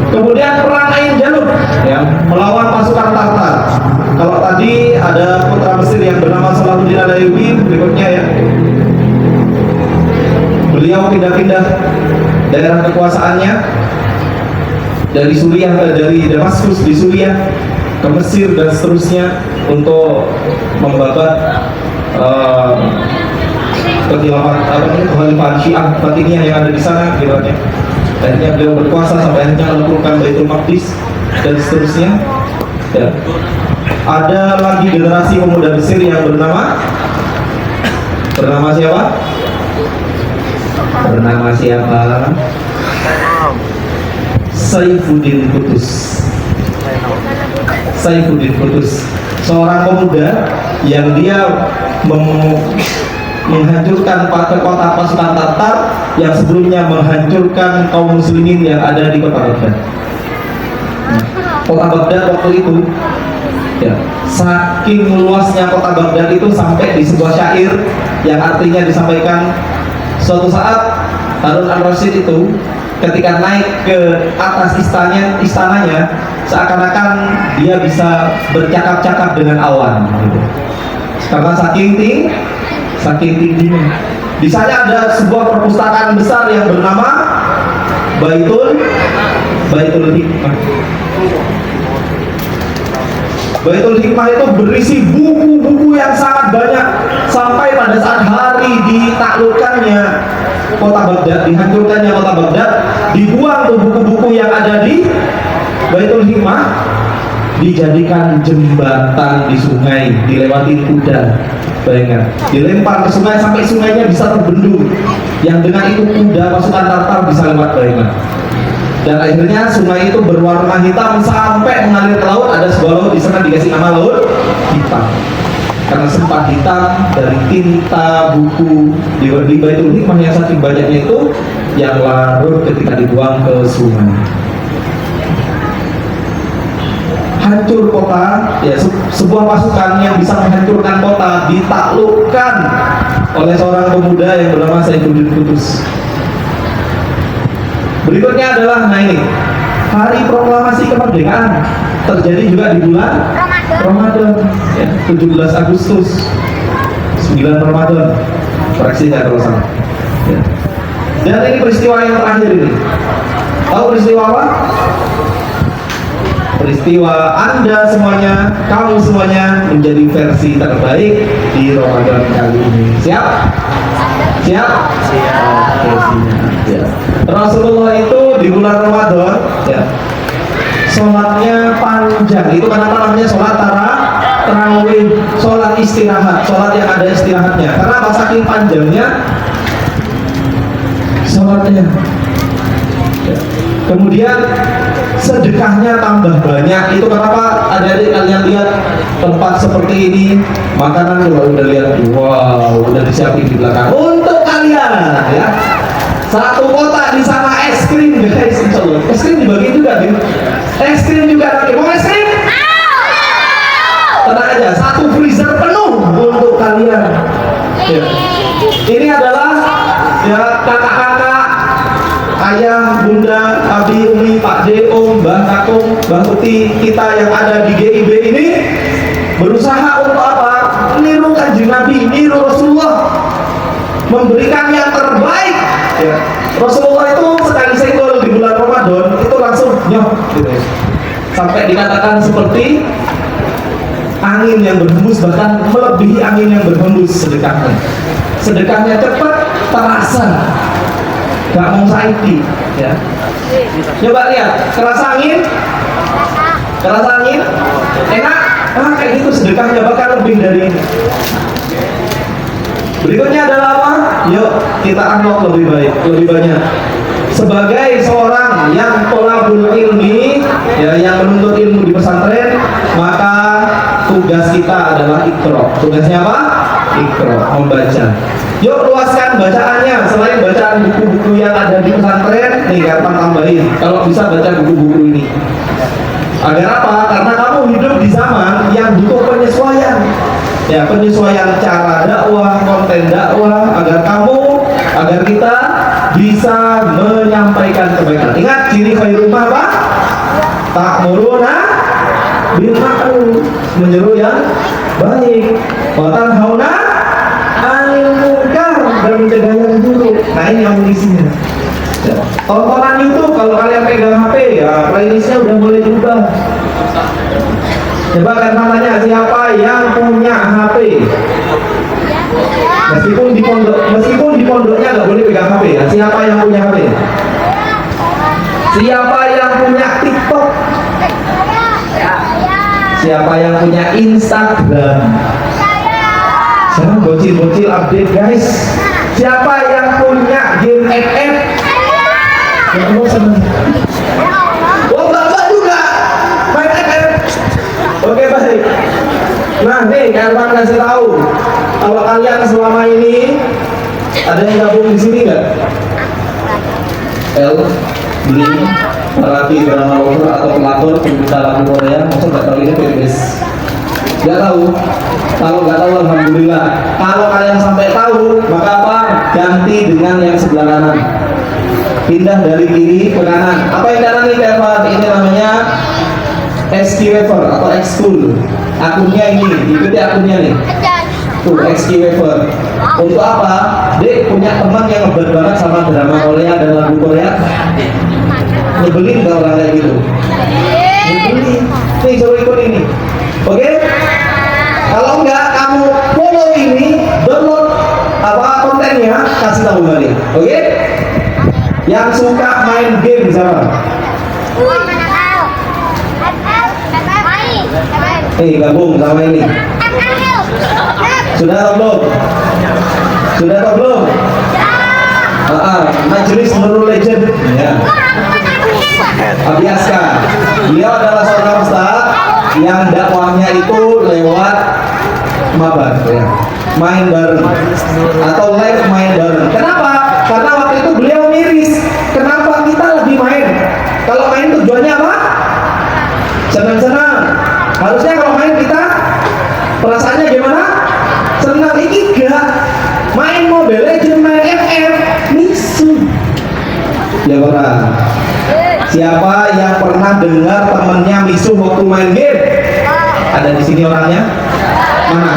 Kemudian perang Ain Jalut ya, melawan pasukan Tartar. Kalau tadi ada putra Mesir yang bernama Salahuddin Al-Ayyubi, berikutnya ya. Beliau pindah-pindah daerah kekuasaannya dari Suriah, dari Damaskus di Suriah ke Mesir dan seterusnya untuk membabat kekhalifahan Syiah Fatimiyah yang ada di sana kiranya. Akhirnya beliau berkuasa sampai akhirnya menaklukkan Baitul Maqdis dan seterusnya. Ya. Ada lagi generasi pemuda Mesir yang bernama siapa? Bernama siapa? Saifuddin Qutuz. Saifuddin Qutuz, seorang pemuda yang dia menghancurkan kota pasukan Tatar yang sebelumnya menghancurkan kaum muslimin yang ada di kota Baghdad. Kota Baghdad waktu itu ya, saking luasnya kota Baghdad itu sampai di sebuah syair yang artinya disampaikan suatu saat Harun al-Rasyid itu ketika naik ke atas istananya seakan-akan dia bisa bercakap-cakap dengan awan gitu. Karena saking tingginya. Di sana ada sebuah perpustakaan besar yang bernama Baitul Hikmah. Baitul Hikmah itu berisi buku-buku yang sangat banyak, sampai pada saat hari ditaklukkannya kota Baghdad, dihancurkannya kota Baghdad, dibuang tuh buku-buku yang ada di Baitul Hikmah, dijadikan jembatan di sungai, dilewati kuda. Bayangkan, dilempar ke sungai sampai sungainya bisa terbendung, yang dengan itu kuda pasukan Tartar bisa lewat. Bayangkan. Dan akhirnya sungai itu berwarna hitam sampai mengalir ke laut. Ada sebuah laut di sana dikasih nama Laut Hitam, karena sempat hitam dari tinta buku di Baitul Hikmah yang saking banyaknya itu yang larut ketika dibuang ke sungai. Hancur kota, ya sebuah pasukan yang bisa menghancurkan kota ditaklukkan oleh seorang pemuda yang bernama Saifuddin Qutuz. Berikutnya adalah, nah ini, hari proklamasi kemerdekaan terjadi juga di bulan Ramadan, ya, 17 Agustus, 9 Ramadan, koreksi saya kalau salah. Ya. Dan ini peristiwa yang terakhir ini. Tahu peristiwa apa? Peristiwa Anda semuanya, kamu semuanya menjadi versi terbaik di Ramadan kali ini. Siap? Siap? Siap. Ya. Rasulullah itu di bulan Ramadan, ya, sholatnya panjang. Itu kenapa namanya sholat tarawih, sholat istirahat, sholat yang ada istirahatnya. Karena pas saking panjangnya sholatnya. Ya. Kemudian sedekahnya tambah banyak. Itu kenapa adik-adik kalian lihat tempat seperti ini, makanan kalau udah lihat, wow, udah disiapin di belakang untuk kalian, ya. Satu kotak di sana es krim, guys, insya Allah. Es krim dibagi juga, nih. Es krim juga nanti. Mau es krim? Tenang aja, satu freezer penuh untuk kalian. Ya. Ini adalah, ya, kakak-kakak, ayah, bunda, abi, umi, pak de, om, mbah kakung, mbah uti kita yang ada di GIB ini berusaha untuk apa? Niru kanjeng Nabi, niru Rasulullah, memberikan yang terbaik. Ya. Rasulullah itu sekali senggol di bulan Ramadan itu langsung nyoh, gitu ya. Sampai dikatakan seperti angin yang berhembus, bahkan melebihi angin yang berhembus sedekahnya. Sedekahnya cepat, terasa, gak mau saiki, ya. Coba lihat, kerasa angin? Kerasa angin? Enak? Kayak gitu sedekahnya, bahkan lebih dari ini. Berikutnya adalah apa? Yuk kita unlock lebih baik, lebih banyak. Sebagai seorang yang tolabul ilmi, ya, yang menuntut ilmu di pesantren, maka tugas kita adalah ikro. Tugasnya apa? Ikro, membaca. Yuk luaskan bacaannya. Selain bacaan buku-buku yang ada di pesantren, nih Ervan tambahin, kalau bisa baca buku-buku ini. Agar apa? Karena kamu hidup di zaman yang butuh penyesuaian. Ya, penyesuaian cara dakwah, konten dakwah, agar kita bisa menyampaikan kebaikan. Ingat ciri khairul apa? Ta'muruna bil ma'ruf, menyeru yang baik, wa tanhauna 'anil munkar, dan mencegah yang buruk. Nah, ini yang isinya. Ya. Tontonan YouTube, kalau kalian pegang HP, ya playlistnya udah mulai berubah. Coba kan namanya siapa yang punya HP? Meskipun di pondoknya nggak boleh pegang HP, ya. Siapa yang punya HP? Siapa yang punya TikTok? Siapa yang punya Instagram? Jangan bocil-bocil update, guys. Siapa yang punya game FF? Oh, bapak juga main FF. Oke, baik. Nah, nih Ervan kasih tahu, kalau kalian selama ini ada yang gabung di sini nggak? Beli terapi drama lokal atau pelakor pencipta lagu Korea, maksud nggak tahu ini PBS? Nggak tahu. Kalau nggak tahu, alhamdulillah. Kalau kalian sampai tahu, maka apa? Ganti dengan yang sebelah kanan. Pindah dari kiri ke kanan. Apa yang kanan nih, Ervan? Ini namanya SQ Waver atau X-School. Akunnya ini, ikuti akunnya nih. Tuh, XQ Waver. Untuk apa? Dek punya teman yang ngebat banget sama drama Korea dan lagu Korea. Nyebelin gak orang kayak gitu? Nyebelin. Nih, suruh ikut ini. Oke? Kalau enggak, kamu follow ini, download apa konten kontennya kasih tahu kalian. Oke? Yang suka main game siapa? Gabung sama ini. Sudah atau belum? Sudah atau belum? Majelis Nurul Legend. Ya. Abiaska. Beliau adalah seorang ustaz yang dakwahnya itu lewat mabar, ya. Main bareng atau live main bareng. Kenapa? Karena waktu itu beliau miris. Kenapa kita lebih main? Kalau main tujuannya apa? Senang-senang. Harusnya kalau main kita perasaannya gimana? Senang. Ini enggak. Main Mobile Legends, main FF, misu. Ya pernah. Siapa yang pernah dengar temennya misuh waktu main game? Ada di sini orangnya? Mana?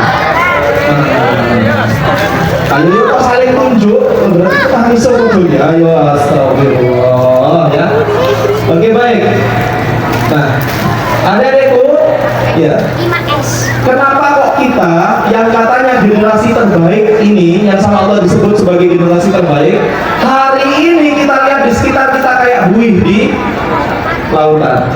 Kalau kok saling tunjuk, berarti kita misuh betul ya. Ayo, astagfirullah ya. Oke, baik. Nah, adik-adikku, ya. Kenapa kok kita yang katanya generasi terbaik ini, yang sama Allah disebut sebagai generasi terbaik, hari ini kita lihat di sekitar kita kayak buih di lautan.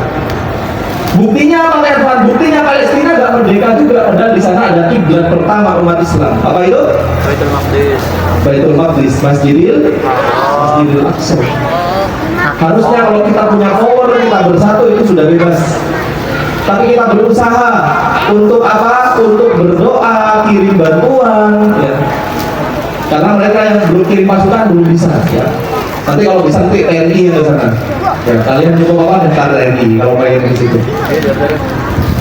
Buktinya apa, Tuhan? Buktinya Palestina gak merdeka juga, padahal di sana ada kiblat pertama umat Islam. Apa itu? Baitul Maqdis. Baitul Maqdis, Masjidil Aqsa. Harusnya kalau kita punya power, kita bersatu itu sudah bebas. Tapi kita berusaha untuk apa? Untuk berdoa, kirim bantuan, ya. Karena mereka yang belum kirim pasukan belum bisa, ya. Nanti kalau bisa nanti TNI yang ke sana. Ya, kalian cukup apa dan TNI kalau pengen ke situ.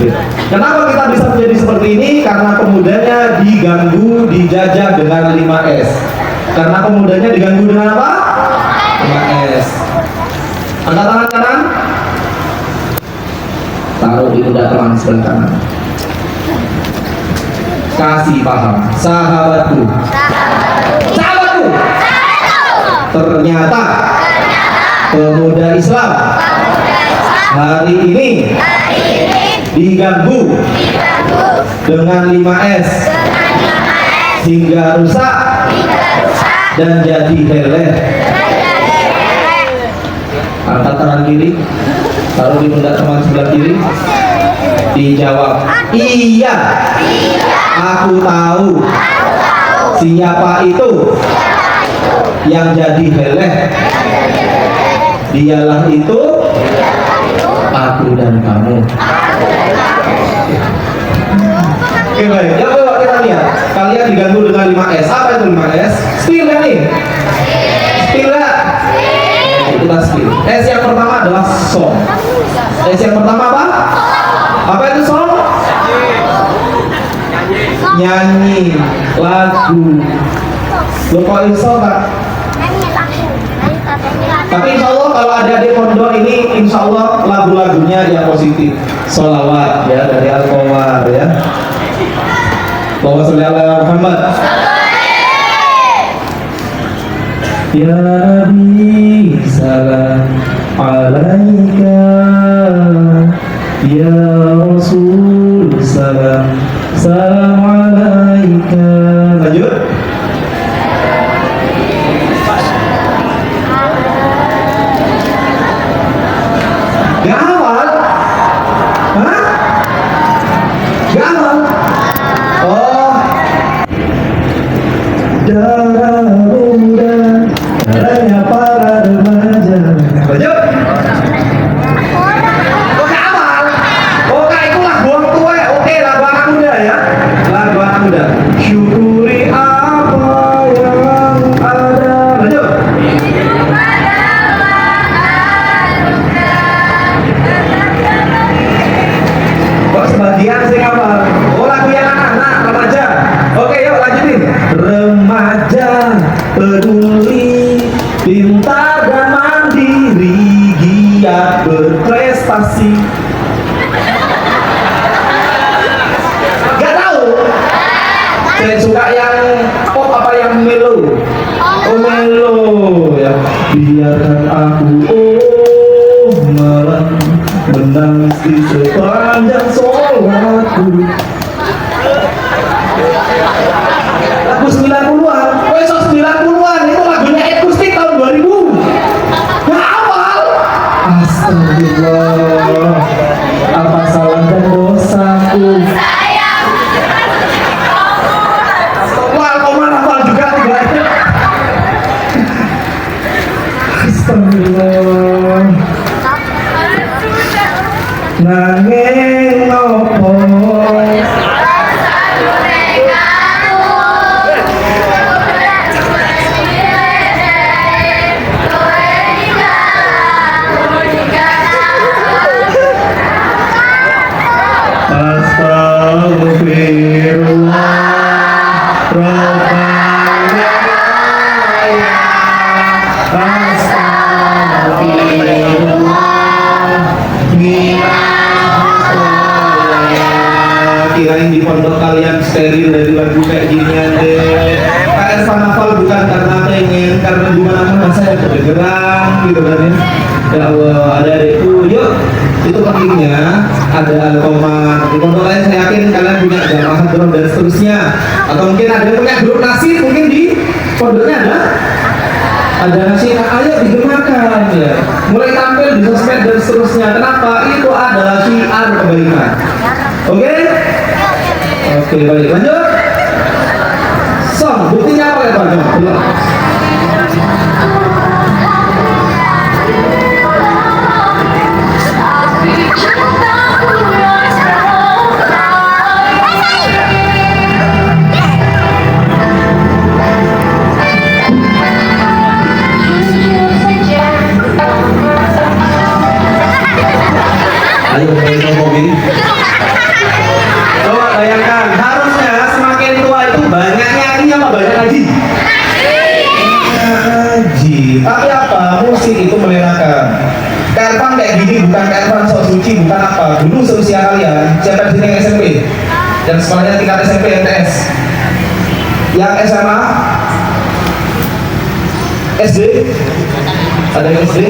Ya. Kenapa kita bisa menjadi seperti ini? Karena pemudanya diganggu, dijajah dengan 5S. Karena pemudanya diganggu dengan apa? 5S. Angkat tangan kanan. Taruh di pundak teman sebelah kanan. Kasih paham, sahabatku. Sahabatku. Ternyata pemuda Islam hari ini diganggu dengan 5S hingga rusak dan jadi leleh. Angkat tangan kiri, taruh di pundak teman sebelah kiri. Dijawab, iya, aku tahu siapa itu yang jadi leleh. Dialah itu aku dan kamu. Oke, baik. Ya, coba kita lihat. Kalian diganggu dengan 5S. Apa itu 5S? Skill ya nih. Skill ya. Kita skill. S yang pertama adalah song. S yang pertama apa? Apa itu song? Nyanyi lagu. Lo kok iso Pak? Tapi insya Allah kalau ada di pondok ini, insya Allah lagu-lagunya yang positif. Sholawat ya dari Al-Qamar ya. Allahumma sholli ala Muhammad. Ya Nabi salam alaika, ya Rasul salam alaika. Lanjut. Gawat. Hah? Gawat. Oh. Darah muda, darahnya para remaja. Lanjut. Oh, gawat. Oh, kayak itu lagu orang tua ya. Oke, lagu anak muda ya. Lagu anak muda. Syukuri apa yang ada. Lanjut. Kok sebagian sih hafal? Oh, lagu yang anak-anak, remaja. Oke, yuk lanjutin. Remaja peduli, pintar dan mandiri, giat berprestasi. Gak tahu? Saya suka yang pop apa yang melo? Oh, melo ya. Biarkan aku malam menangis di sepanjang sholatku. kirain di pondok kalian steril dari lagu kayak ginian deh. Kalian hafal bukan karena pengen, karena gimana pun saya kedengeran gitu kan ya. Ya Allah, adik-adikku, yuk itu pentingnya ada alkoman di pondok lain. Saya yakin kalian punya jamaah drum dan seterusnya, atau mungkin ada yang punya grup nasi, mungkin di pondoknya ada nasi, ayo digemarkan ya, mulai tampil di sosmed dan seterusnya. Kenapa? Itu adalah syiar kebaikan. Oke? Oke, baik, lanjut. Song, buktinya apa ya Pak? Belum. Ayo, ngomong gini. Coba bayangkan, harusnya semakin tua itu banyak nyanyi apa banyak ngaji? Ngaji. Tapi apa? Musik itu melenakan. Karpan kayak gini bukan karpan sok suci, bukan apa. Dulu seusia kalian, siapa di sini yang SMP? Yang sekolahnya tingkat SMP MTS. Yang SMA? SD? Ada yang SD?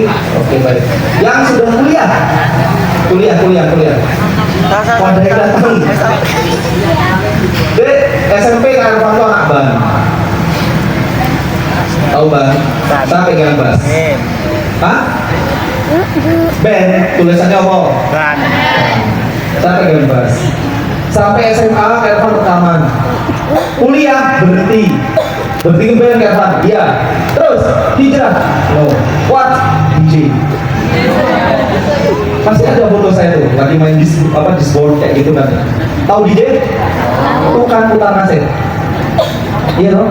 Oke, baik. Yang sudah kuliah? Kuliah. Pada yang datang. Dek, SMP kan foto anak ban. Tahu ban? Siapa yang bas? Hah? Ben, tulisannya apa? Ban. Siapa yang bas? Sampai SMA Ervan rekaman. Kuliah berhenti. Berhenti ke band Ervan? Iya. Terus hijrah? No. What? DJ. Pasti ada foto saya tuh lagi main disboard kayak gitu kan. Tahu DJ? Bukan putar kaset. Iya loh.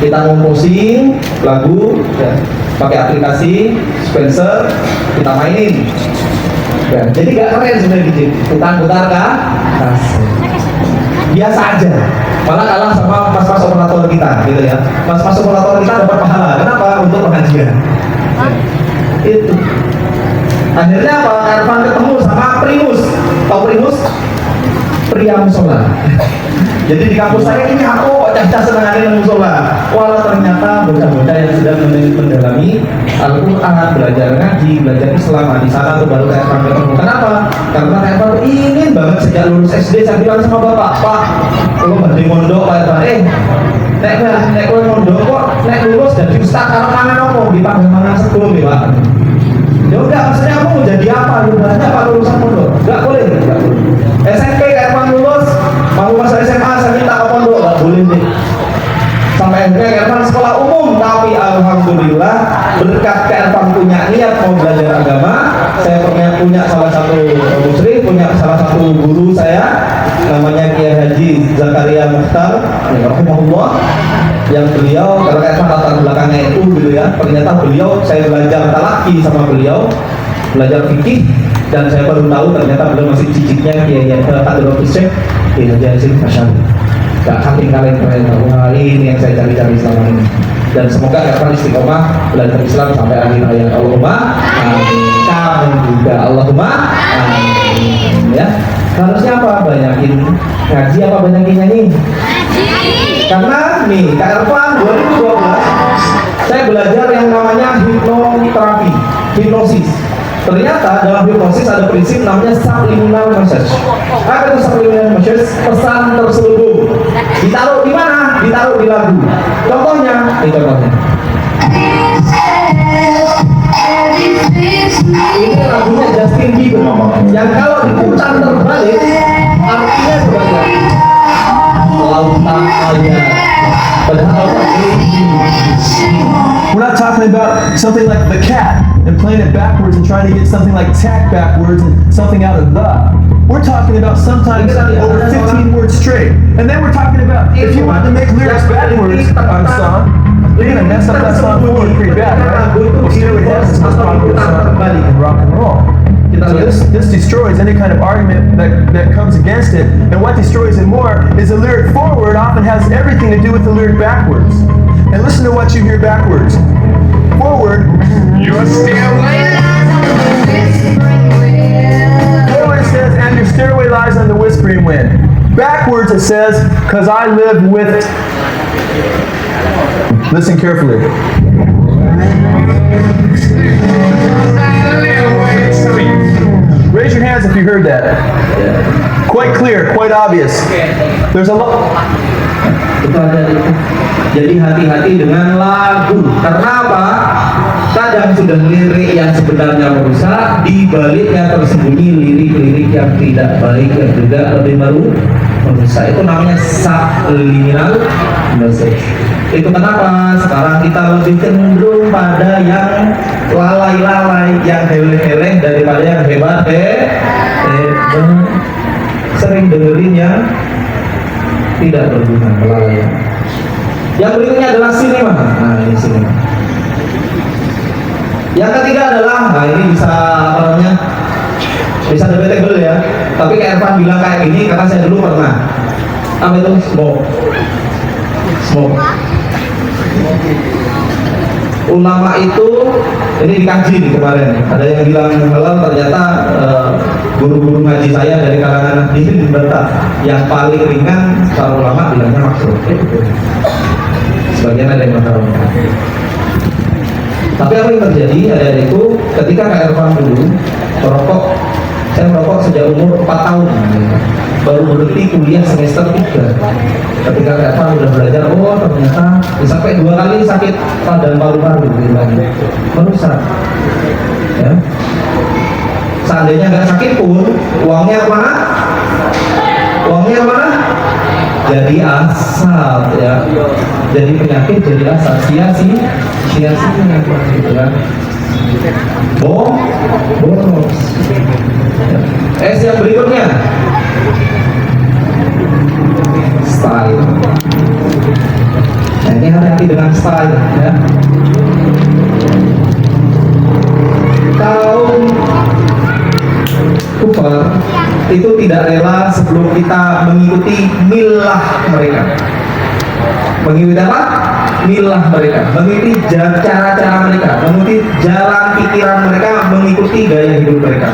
Kita komposing lagu ya, pakai aplikasi Spencer, kita mainin. Ya, jadi gak keren sebenarnya DJ. Putar-putar kan? Biasa aja. Malah kalah sama mas-mas operator kita gitu ya. Mas-mas operator kita dapat pahala. Kenapa? Untuk pengajian. Itu. Akhirnya apa? Ervan ketemu sama Primus. Tahu Primus? Pria musola. Jadi di kampus saya ini aku cacah senang musola. Walau ternyata bocah-bocah yang sedang mendalami Al-Quran, belajar ngaji, belajar Islam di sana tuh baru Ervan ketemu. Kenapa? Karena Ervan ingin banget sejak lulus SD. Saya bilang sama bapak, Pak, kalau banding mondok Pak Ervan, nek mondok kok nek lulus jadi ustaz kalau mangan ngomong dipanggil mangan sebelum ya Pak. Ya udah, maksudnya kamu mau jadi apa? Lulusannya apa lulusan pondok? Gak boleh. SMP Ervan lulus, mau masuk SMA saya minta ke pondok, gak boleh deh. Sampai akhirnya Ervan sekolah umum, tapi alhamdulillah berkat Ervan punya niat mau belajar agama, saya punya salah satu musyrif, punya salah satu guru saya, namanya Kiai Haji Zakaria Mukhtar, rahimahullah. Yang beliau, kalau Ervan latar belakangnya itu gitu ya, ternyata beliau, saya belajar talaki sama beliau, belajar fikih, dan saya baru tahu ternyata beliau masih cicitnya Kiai Haji Syekh Kiai Haji Masya Allah. Gak saking kalian keren, wah ini yang saya cari-cari selama ini. Dan semoga Ervan istiqomah belajar Islam sampai akhir hayat. Allahumma amin. Kamu juga Allahumma amin. Ya, harusnya apa? Banyakin ngaji apa banyakin nyanyi? Karena nih, Kak Ervan 2012 saya belajar yang namanya hipnoterapi, hipnosis. Ternyata dalam hipnosis ada prinsip namanya subliminal message. Apa itu subliminal message? Pesan terselubung. Ditaruh di mana? Ditaruh di lagu. Contohnya, ini contohnya. Ini lagunya Justin Bieber. Yang kalau diputar terbalik, artinya sebagai lautan air. Padahal we're not talking about something like the cat and playing it backwards and trying to get something like tack backwards and something out of the. We're talking about sometimes over 15 words straight. And then we're talking about if you want to make lyrics backwards on a song, you're gonna mess up that song forward pretty bad, right? Well, Stairway to Heaven is the most popular song in rock and roll. So this destroys any kind of argument that comes against it. And what destroys it more is the lyric forward often has everything to do with the lyric backwards. And listen to what you hear backwards. Forward, forward says, and your stairway lies on the whispering wind. Backwards it says, because I live with. Listen carefully. Raise your hands if you heard that. Quite clear, quite obvious. There's a lot. Itu ada itu. Jadi hati-hati dengan lagu. Karena apa? Kadang sudah lirik yang sebenarnya merusak, di baliknya tersembunyi lirik-lirik yang tidak baik, yang juga lebih baru merusak. Itu namanya subliminal message. Itu kenapa sekarang kita lebih cenderung pada yang lalai-lalai, yang heleh-heleh daripada yang hebat. Sering dengerin yang tidak berguna, kelalaian. Yang berikutnya adalah sinema. Nah, ini sinema. Yang ketiga adalah, nah ini bisa apa namanya? Bisa debatable ya. Tapi kayak Ervan bilang kayak gini karena saya dulu pernah. Apa itu? Smoke. Ulama itu ini dikaji nih kemarin. Ada yang bilang halal, ternyata guru-guru ngaji saya dari kalangan hadirin dibantah. Yang paling ringan para ulama bilangnya makruh. Sebagian ada yang mengharamkan. Tapi apa yang terjadi adikku ketika Kak Ervan dulu merokok, saya merokok sejak umur 4 tahun, baru berhenti kuliah semester 3. Ketika Kak Ervan udah belajar, oh ternyata sampai 2 kali sakit radang paru-paru, merusak. Ya. Seandainya nggak sakit pun, uangnya kemana? Uangnya kemana? Jadi asap ya, jadi penyakit, jadi asap, sia-sia gitu kan. Boros. Yang berikutnya style. Nah, ini hati-hati dengan style ya. Kaum kufar itu tidak rela sebelum kita mengikuti milah mereka. Mengikuti apa? Milah mereka, mengikuti cara-cara mereka, mengikuti jalan pikiran mereka, mengikuti gaya hidup mereka.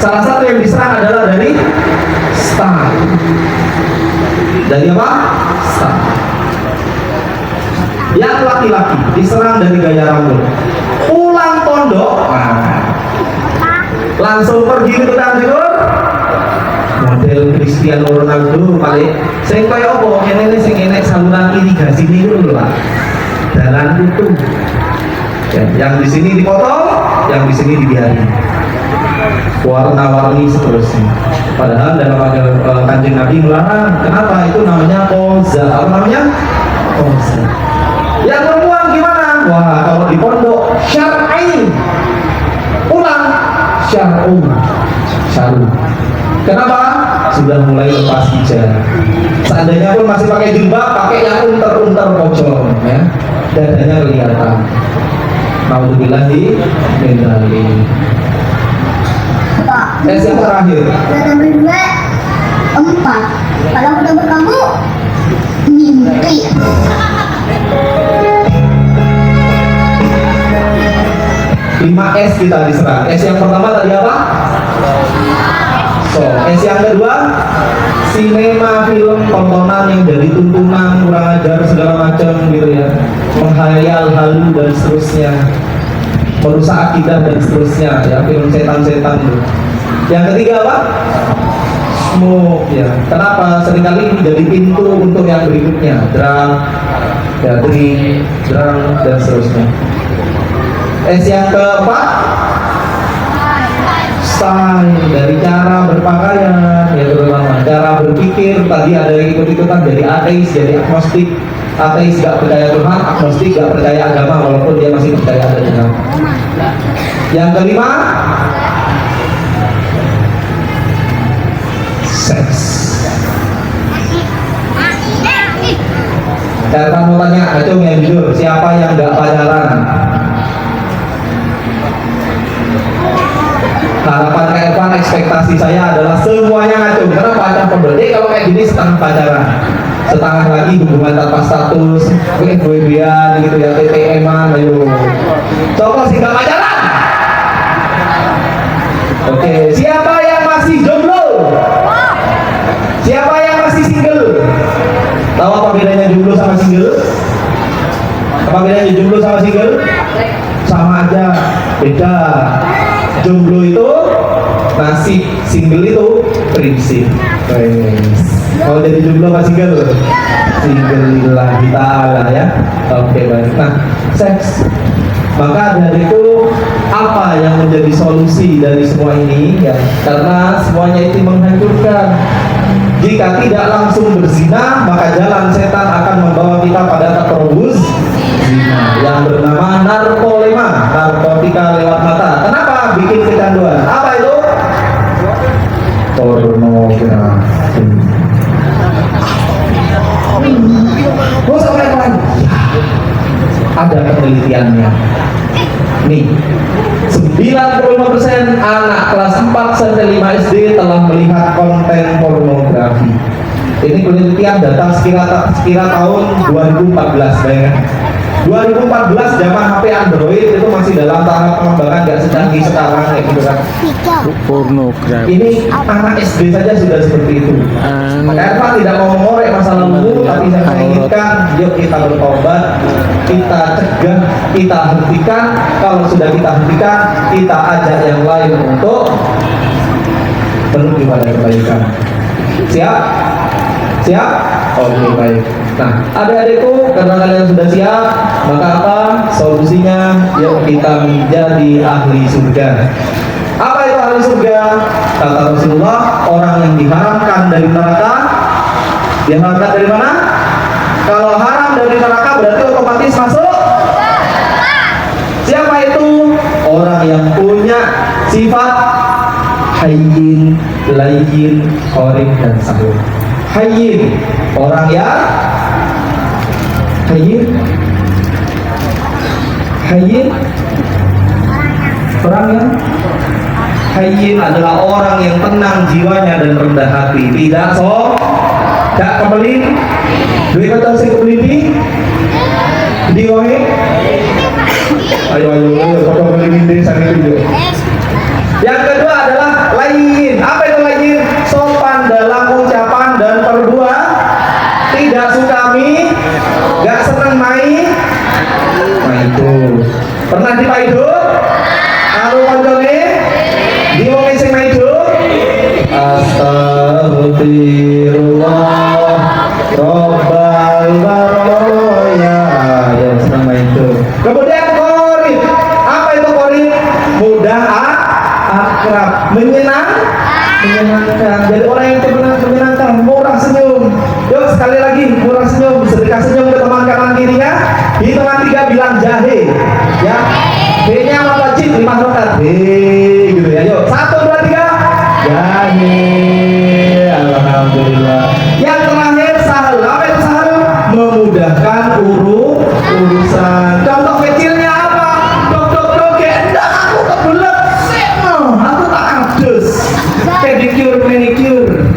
Salah satu yang diserang adalah dari style. Dari apa? Style. Yang laki-laki diserang dari gaya rambut. Pulang pondok, langsung pergi ke tukang cukur. Model Cristiano Ronaldo paling sing kaya apa ngene sing enek saluran irigasi niku lho Pak. Dalan itu. Ya, yang di sini dipotong, yang di sini dibiarin. Warna-warni seterusnya. Padahal dalam Kanjeng Nabi melarang. Kenapa? Itu namanya poza. Apa namanya? Poza. Yang perempuan gimana? Wah, kalau di pondok syar'i. Pulang syar'u. Kenapa? Sudah mulai lepas hijab. Seandainya pun masih pakai jilbab, pakai yang unter-unter pojok, ya. Dadanya kelihatan. Nauzubillahi min dzalik. Yang terakhir. Kata berdua 4. Kalau udah berkamu mimpi. Lima S kita diserang. S yang pertama tadi apa? S yang kedua, sinema, film, tontonan yang dari tuntunan, kurang ajar, segala macam gitu ya, menghayal, halu dan seterusnya, merusak akidah dan seterusnya ya, film setan-setan itu. Yang ketiga apa? Smoke ya. Kenapa? Seringkali ini jadi pintu untuk yang berikutnya, drug, ya, drink, dan seterusnya. S yang keempat, style, dari cara berpakaian ya, terutama cara berpikir. Tadi ada yang ikut-ikutan jadi ateis, jadi agnostik. Ateis gak percaya Tuhan, agnostik gak percaya agama walaupun dia masih percaya ada Tuhan. Yang kelima, seks. Saya mau tanya, Acung yang jujur, siapa yang gak pacaran? Harapan Kak Ervan, ekspektasi saya adalah semuanya ngacung. Karena pacar pembeli kalau kayak gini setengah pacaran, setengah lagi hubungan tanpa status, FWB-an gitu ya, TTM-an, ayo. Coba sih gak pacaran. Oke, siapa yang masih jomblo? Siapa yang bedanya jomblo sama single? Apa bedanya jomblo sama single? Sama aja, beda. Jomblo itu nasib, single itu prinsip. Kalau jadi jomblo apa single? Single lillahi ta'ala ya. Oke, baik. Nah, seks. Maka dari itu apa yang menjadi solusi dari semua ini ya? Karena semuanya itu menghancurkan. Jika tidak langsung berzina, maka jalan setan akan membawa kita pada terobos zina yang bernama narkolema, narkotika lewat mata. Kenapa bikin kecanduan? Apa itu? Pornografi. Oh, sampai lagi. Ada penelitiannya. Nih, 95% anak kelas 4 sampai 5 SD telah melihat konten pornografi. Ini penelitian data sekira tahun 2014, bayangkan. 2014 zaman HP Android itu masih dalam tahap pengembangan, nggak secanggih sekarang kayak gitu kan. Pornografi. Ini anak SD saja sudah seperti itu. Erva tidak mau mengorek masa lalu, tapi saya menginginkan, yuk kita bertobat, kita cegah, kita hentikan. Kalau sudah kita hentikan, kita ajak yang lain untuk menuju pada kebaikan. Siap? Siap? Oke, baik. Nah, adik-adikku, karena kalian sudah siap, maka apa solusinya? Yuk kita menjadi ahli surga. Apa itu ahli surga? Kata Rasulullah, orang yang diharamkan dari neraka. Diharamkan dari mana? Kalau haram dari neraka berarti otomatis masuk. Siapa itu? Orang yang punya sifat hayyin, layyin, qorib dan sahur. Hayyin, orang yang hayyin, orang yang hayyin adalah orang yang tenang jiwanya dan rendah hati, tidak kebelit. Duit atau sih kebelit di wae. Ayo, foto kebelit sana itu. Yang kedua adalah layyin. Apa itu layyin? Sopan dalam ucapan dan perbuatan. Tidak suka gak seneng main. Itu pernah di paido? Kalau koncone di wong sing maido, astagfirullah robbal baroya, ya seneng maido. Kemudian qorib. Apa itu qorib? Mudah akrab, menyenangkan. Jadi orang yang menyenangkan, murah senyum. Yuk sekali lagi, murah senyum, sedekah senyum ke teman kanan kirinya. Hitungan 3 bilang jahe, ya. B-nya wajib 5 rokat. Gitu ya. Yuk, 1, 2, 3. Jahe. Alhamdulillah. Yang terakhir sahur. Apa itu sahur? Memudahkan urusan. Contoh kecilnya apa? Dok, enggak, aku kebelet. Aku tak adus. Pedicure, manicure.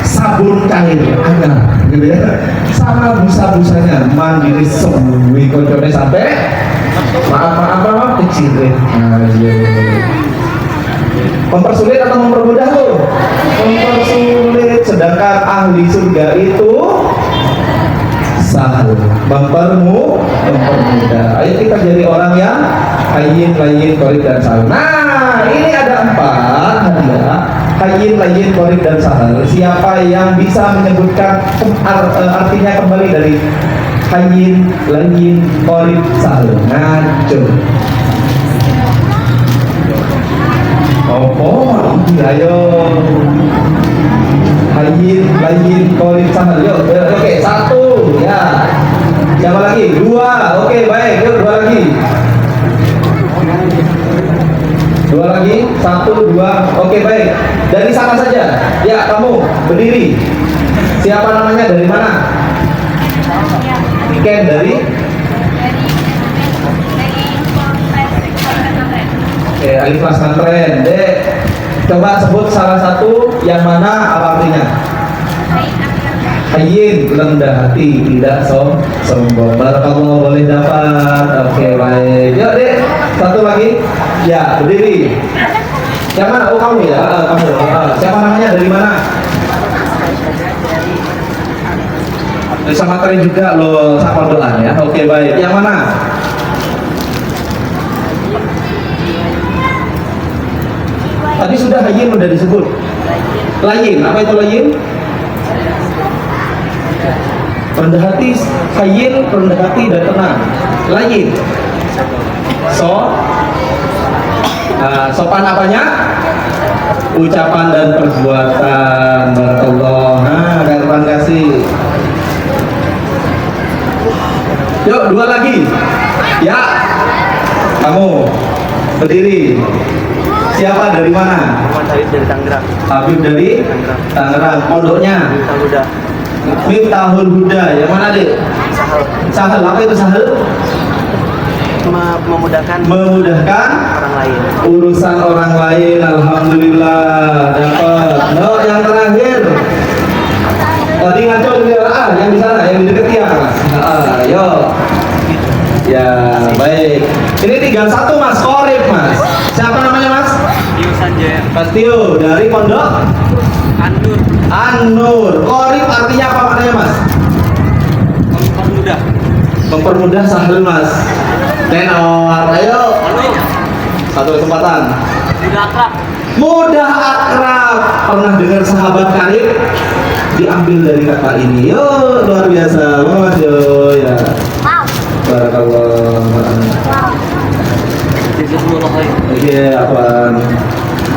Sabun cair ada gitu ya, sama busa-busanya mandiri semui kocornya sampai maaf kecil deh. Mempersulit atau mempermudah tuh? Mempersulit. Sedangkan ahli surga itu sahur, mempermudah. Ayo kita jadi orang yang hayyin, layyin, qorib dan sahur. Nah, ini ada 4 hadiah. Hayyin, layyin, qorib dan sahur. Siapa yang bisa menyebutkan artinya kembali dari hayyin, layyin, qorib, sahur? Ngaco. Ayo. Hayyin, layyin, qorib, sahur. Yuk, oke, 1 ya. Siapa lagi? 2. Oke, baik. Yuk, 2 lagi. 2 lagi, 1, 2. Oke, baik. Dari sana saja. Ya, kamu berdiri. Siapa namanya? Dari mana? Ken dari? Oke, alif kelas pesantren. Dek, coba sebut salah satu yang mana apa artinya? Hayyin, rendah hati, tidak sombong. Barakallah, boleh dapat. Oke, baik. Yuk, Dek. Satu lagi. Ya, berdiri. Yang mana? Oh, kamu ya. Kamu. Siapa namanya? Dari mana? bisa materi juga lo sama doa ya. Oke baik. Yang mana? Tadi sudah layin udah disebut. Layin, apa itu layin? Rendah hati, layin, rendah hati dan tenang. Layin. Sopan apanya? Ucapan dan perbuatan. Barakallah. Nah, terima kasih. Yuk, dua lagi. Ya. Kamu berdiri. Siapa dari mana? Habib dari Tangerang. Habib dari Tangerang. Pondoknya Miftahul Huda. Yang mana, Dek? Sahel. Apa itu Sahel? Memudahkan Memudahkan orang lain. urusan orang lain. Alhamdulillah dapat. No, yang terakhir. Tadi ngaco di yang di sana, yang di dekat ya, Mas. Ayo. Ya, baik. Ini tinggal satu, Mas. Korib, Mas. Siapa namanya, Mas? Tio Sanjaya. Mas Tio dari Pondok Anur. An-Nur. Korib artinya apa maknanya, Mas? Mempermudah. Mempermudah Sahel, Mas. Tenor, ayo. Satu kesempatan. Mudah akrab. Mudah akrab. Pernah dengar sahabat karib? Diambil dari kata ini. Yo, luar biasa. Mas yo ya. Barakallah. Jazakumullah khair. Oke, apa?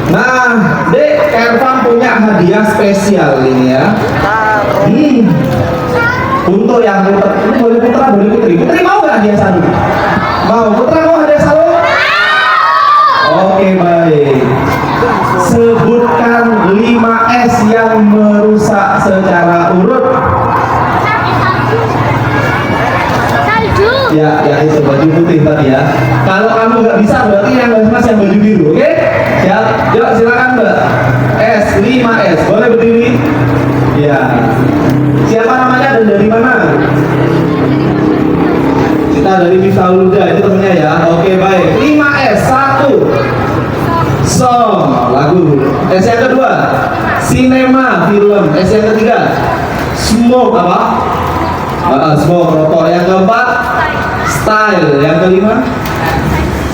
Nah, Dek, Ervan punya hadiah spesial ini ya. Untuk yang putra, ini boleh putra, boleh putri. Putri mau nggak hadiah satu? Mau, putra mau hadiah satu? Oke, baik. Sebutkan 5 S yang merusak secara urut. Ya itu baju putih tadi ya. Kalau kamu nggak bisa berarti yang mas yang baju biru, oke? Siap. Yuk silakan Mbak. 5S. Boleh berdiri? Ya. Siapa namanya dan dari mana? Kita dari Miftahul Huda, itu temennya ya. Oke baik. 5S. 1. Song, lagu. S yang kedua, sinema, film. S yang ketiga, smoke apa? Smoke, rokok. Yang keempat, style. Yang kelima,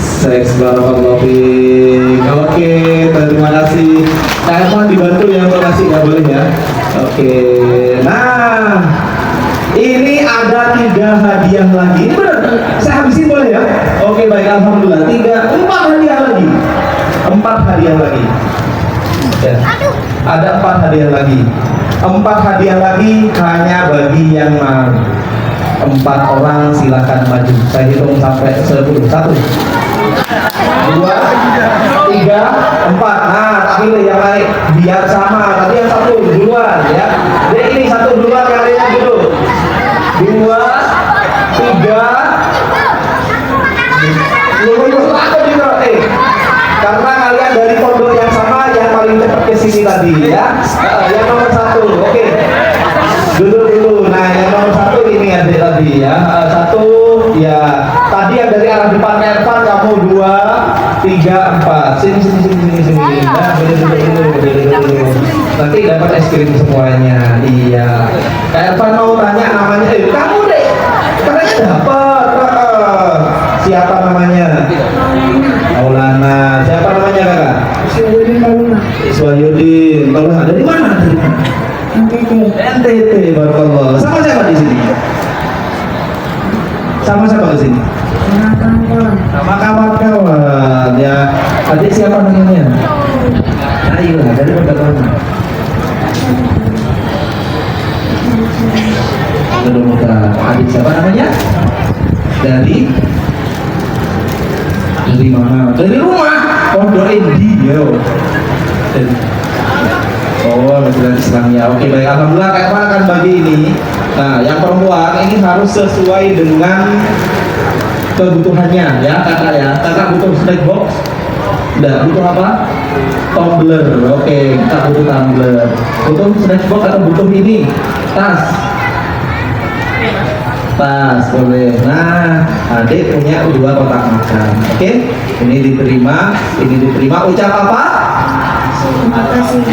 seks. Barakallahu fiik. Oke, terima kasih. Kayaknya dibantu ya, makasih nggak boleh ya. Oke. Nah, ini ada 3 hadiah lagi. Ini benar, saya habisin boleh ya? Oke baik, alhamdulillah. 4 hadiah lagi. 4 hadiah lagi. Ya. Ada 4 hadiah lagi. 4 hadiah lagi hanya bagi yang mau. 4 orang silakan maju. Saya hitung sampai 10. 1, 2, 3, 4. Nah, tak pilih yang lain biar sama. Tadi yang 1 duluan ya. Jadi ini 1 duluan, yang lainnya dulu. 2, 3. Karena kalian dari pondok yang sama, yang paling cepat ke sini tadi ya. Yang nomor 1, oke. Dulu. Nah, yang nomor 1 ini adik tadi ya. 1 ya. Tadi yang dari arah depan Ervan kamu 2, 3, 4. Sini. Nah, dulu. Nanti dapat es krim semuanya. Iya. Ervan mau tanya namanya. Kamu deh. Katanya dapat. Siapa namanya? Maulana. Siapa namanya kakak? Iswayudin. Maulana dari mana? NTT. Barakallah. Sama siapa di sini? Sama siapa di sini? Sama kawan-kawan. Ya. Adik siapa namanya? Ayo, dari mana? Adik siapa namanya? Dari mana? Dari rumah. Pondok Indi yo. Oh, dari Islamia. Oke baik, alhamdulillah Kak akan bagi ini. Nah, yang perempuan ini harus sesuai dengan kebutuhannya ya kakak ya. Kakak butuh snack box. Udah, butuh apa? Tumbler. Oke, kita butuh tumbler. Butuh snack box atau butuh ini? Tas boleh. Nah, adik punya 2 kotak makan. Oke, ini diterima. Ucap apa? Terima kasih.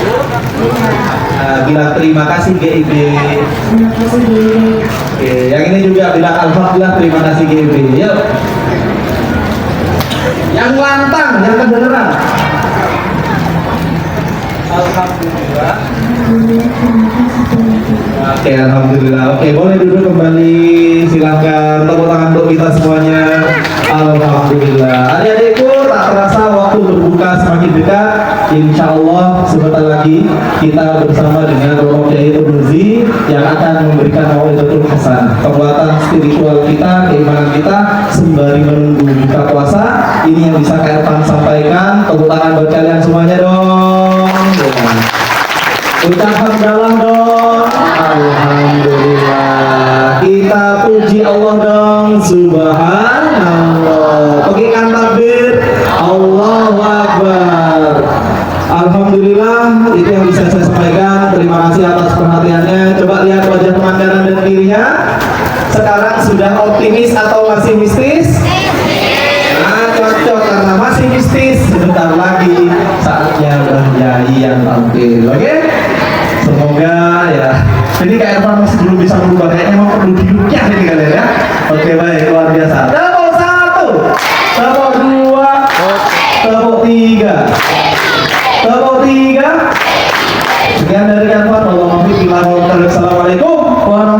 Bilang terima kasih GIB. Terima kasih. Oke, yang ini juga bilang alhamdulillah, terima kasih GB. Yuk. Yang lantang, yang kedengeran. Alhamdulillah. Oke, alhamdulillah. Oke, boleh duduk kembali. Silakan tepuk tangan untuk kita semuanya. Alhamdulillah. Adik-adikku, tak terasa waktu berbuka semakin dekat. Insya Allah sebentar lagi kita bersama dengan Romo Kiai Turmuzi yang akan memberikan mau'izatul hasanah, kekuatan spiritual kita, keimanan kita sembari menunggu buka puasa. Ini yang bisa Kak Irfan sampaikan. Tepuk tangan buat kalian semuanya dong. Ucapan dalam dong. Alhamdulillah. Kita puji Allah dong. Subhanallah. Pakai takbir. Allahu Akbar. Alhamdulillah, itu yang bisa saya sampaikan. Terima kasih atas perhatiannya. Coba lihat wajah teman kanan dan kirinya. Sekarang sudah optimis atau masih mistis? Nah, cocok karena masih mistis. Sebentar lagi saatnya Mbah Yai yang tampil. Oke? Semoga ya. Jadi Kak Irfan masih belum bisa berubah. Kayaknya mau perlu dirukyah ini kalian ya. Oke, baik, luar biasa. Tepuk 1, tepuk 2, tepuk 3. Tepuk 3. Sekian dari Kak Irfan. Assalamualaikum warahmatullahi wabarakatuh.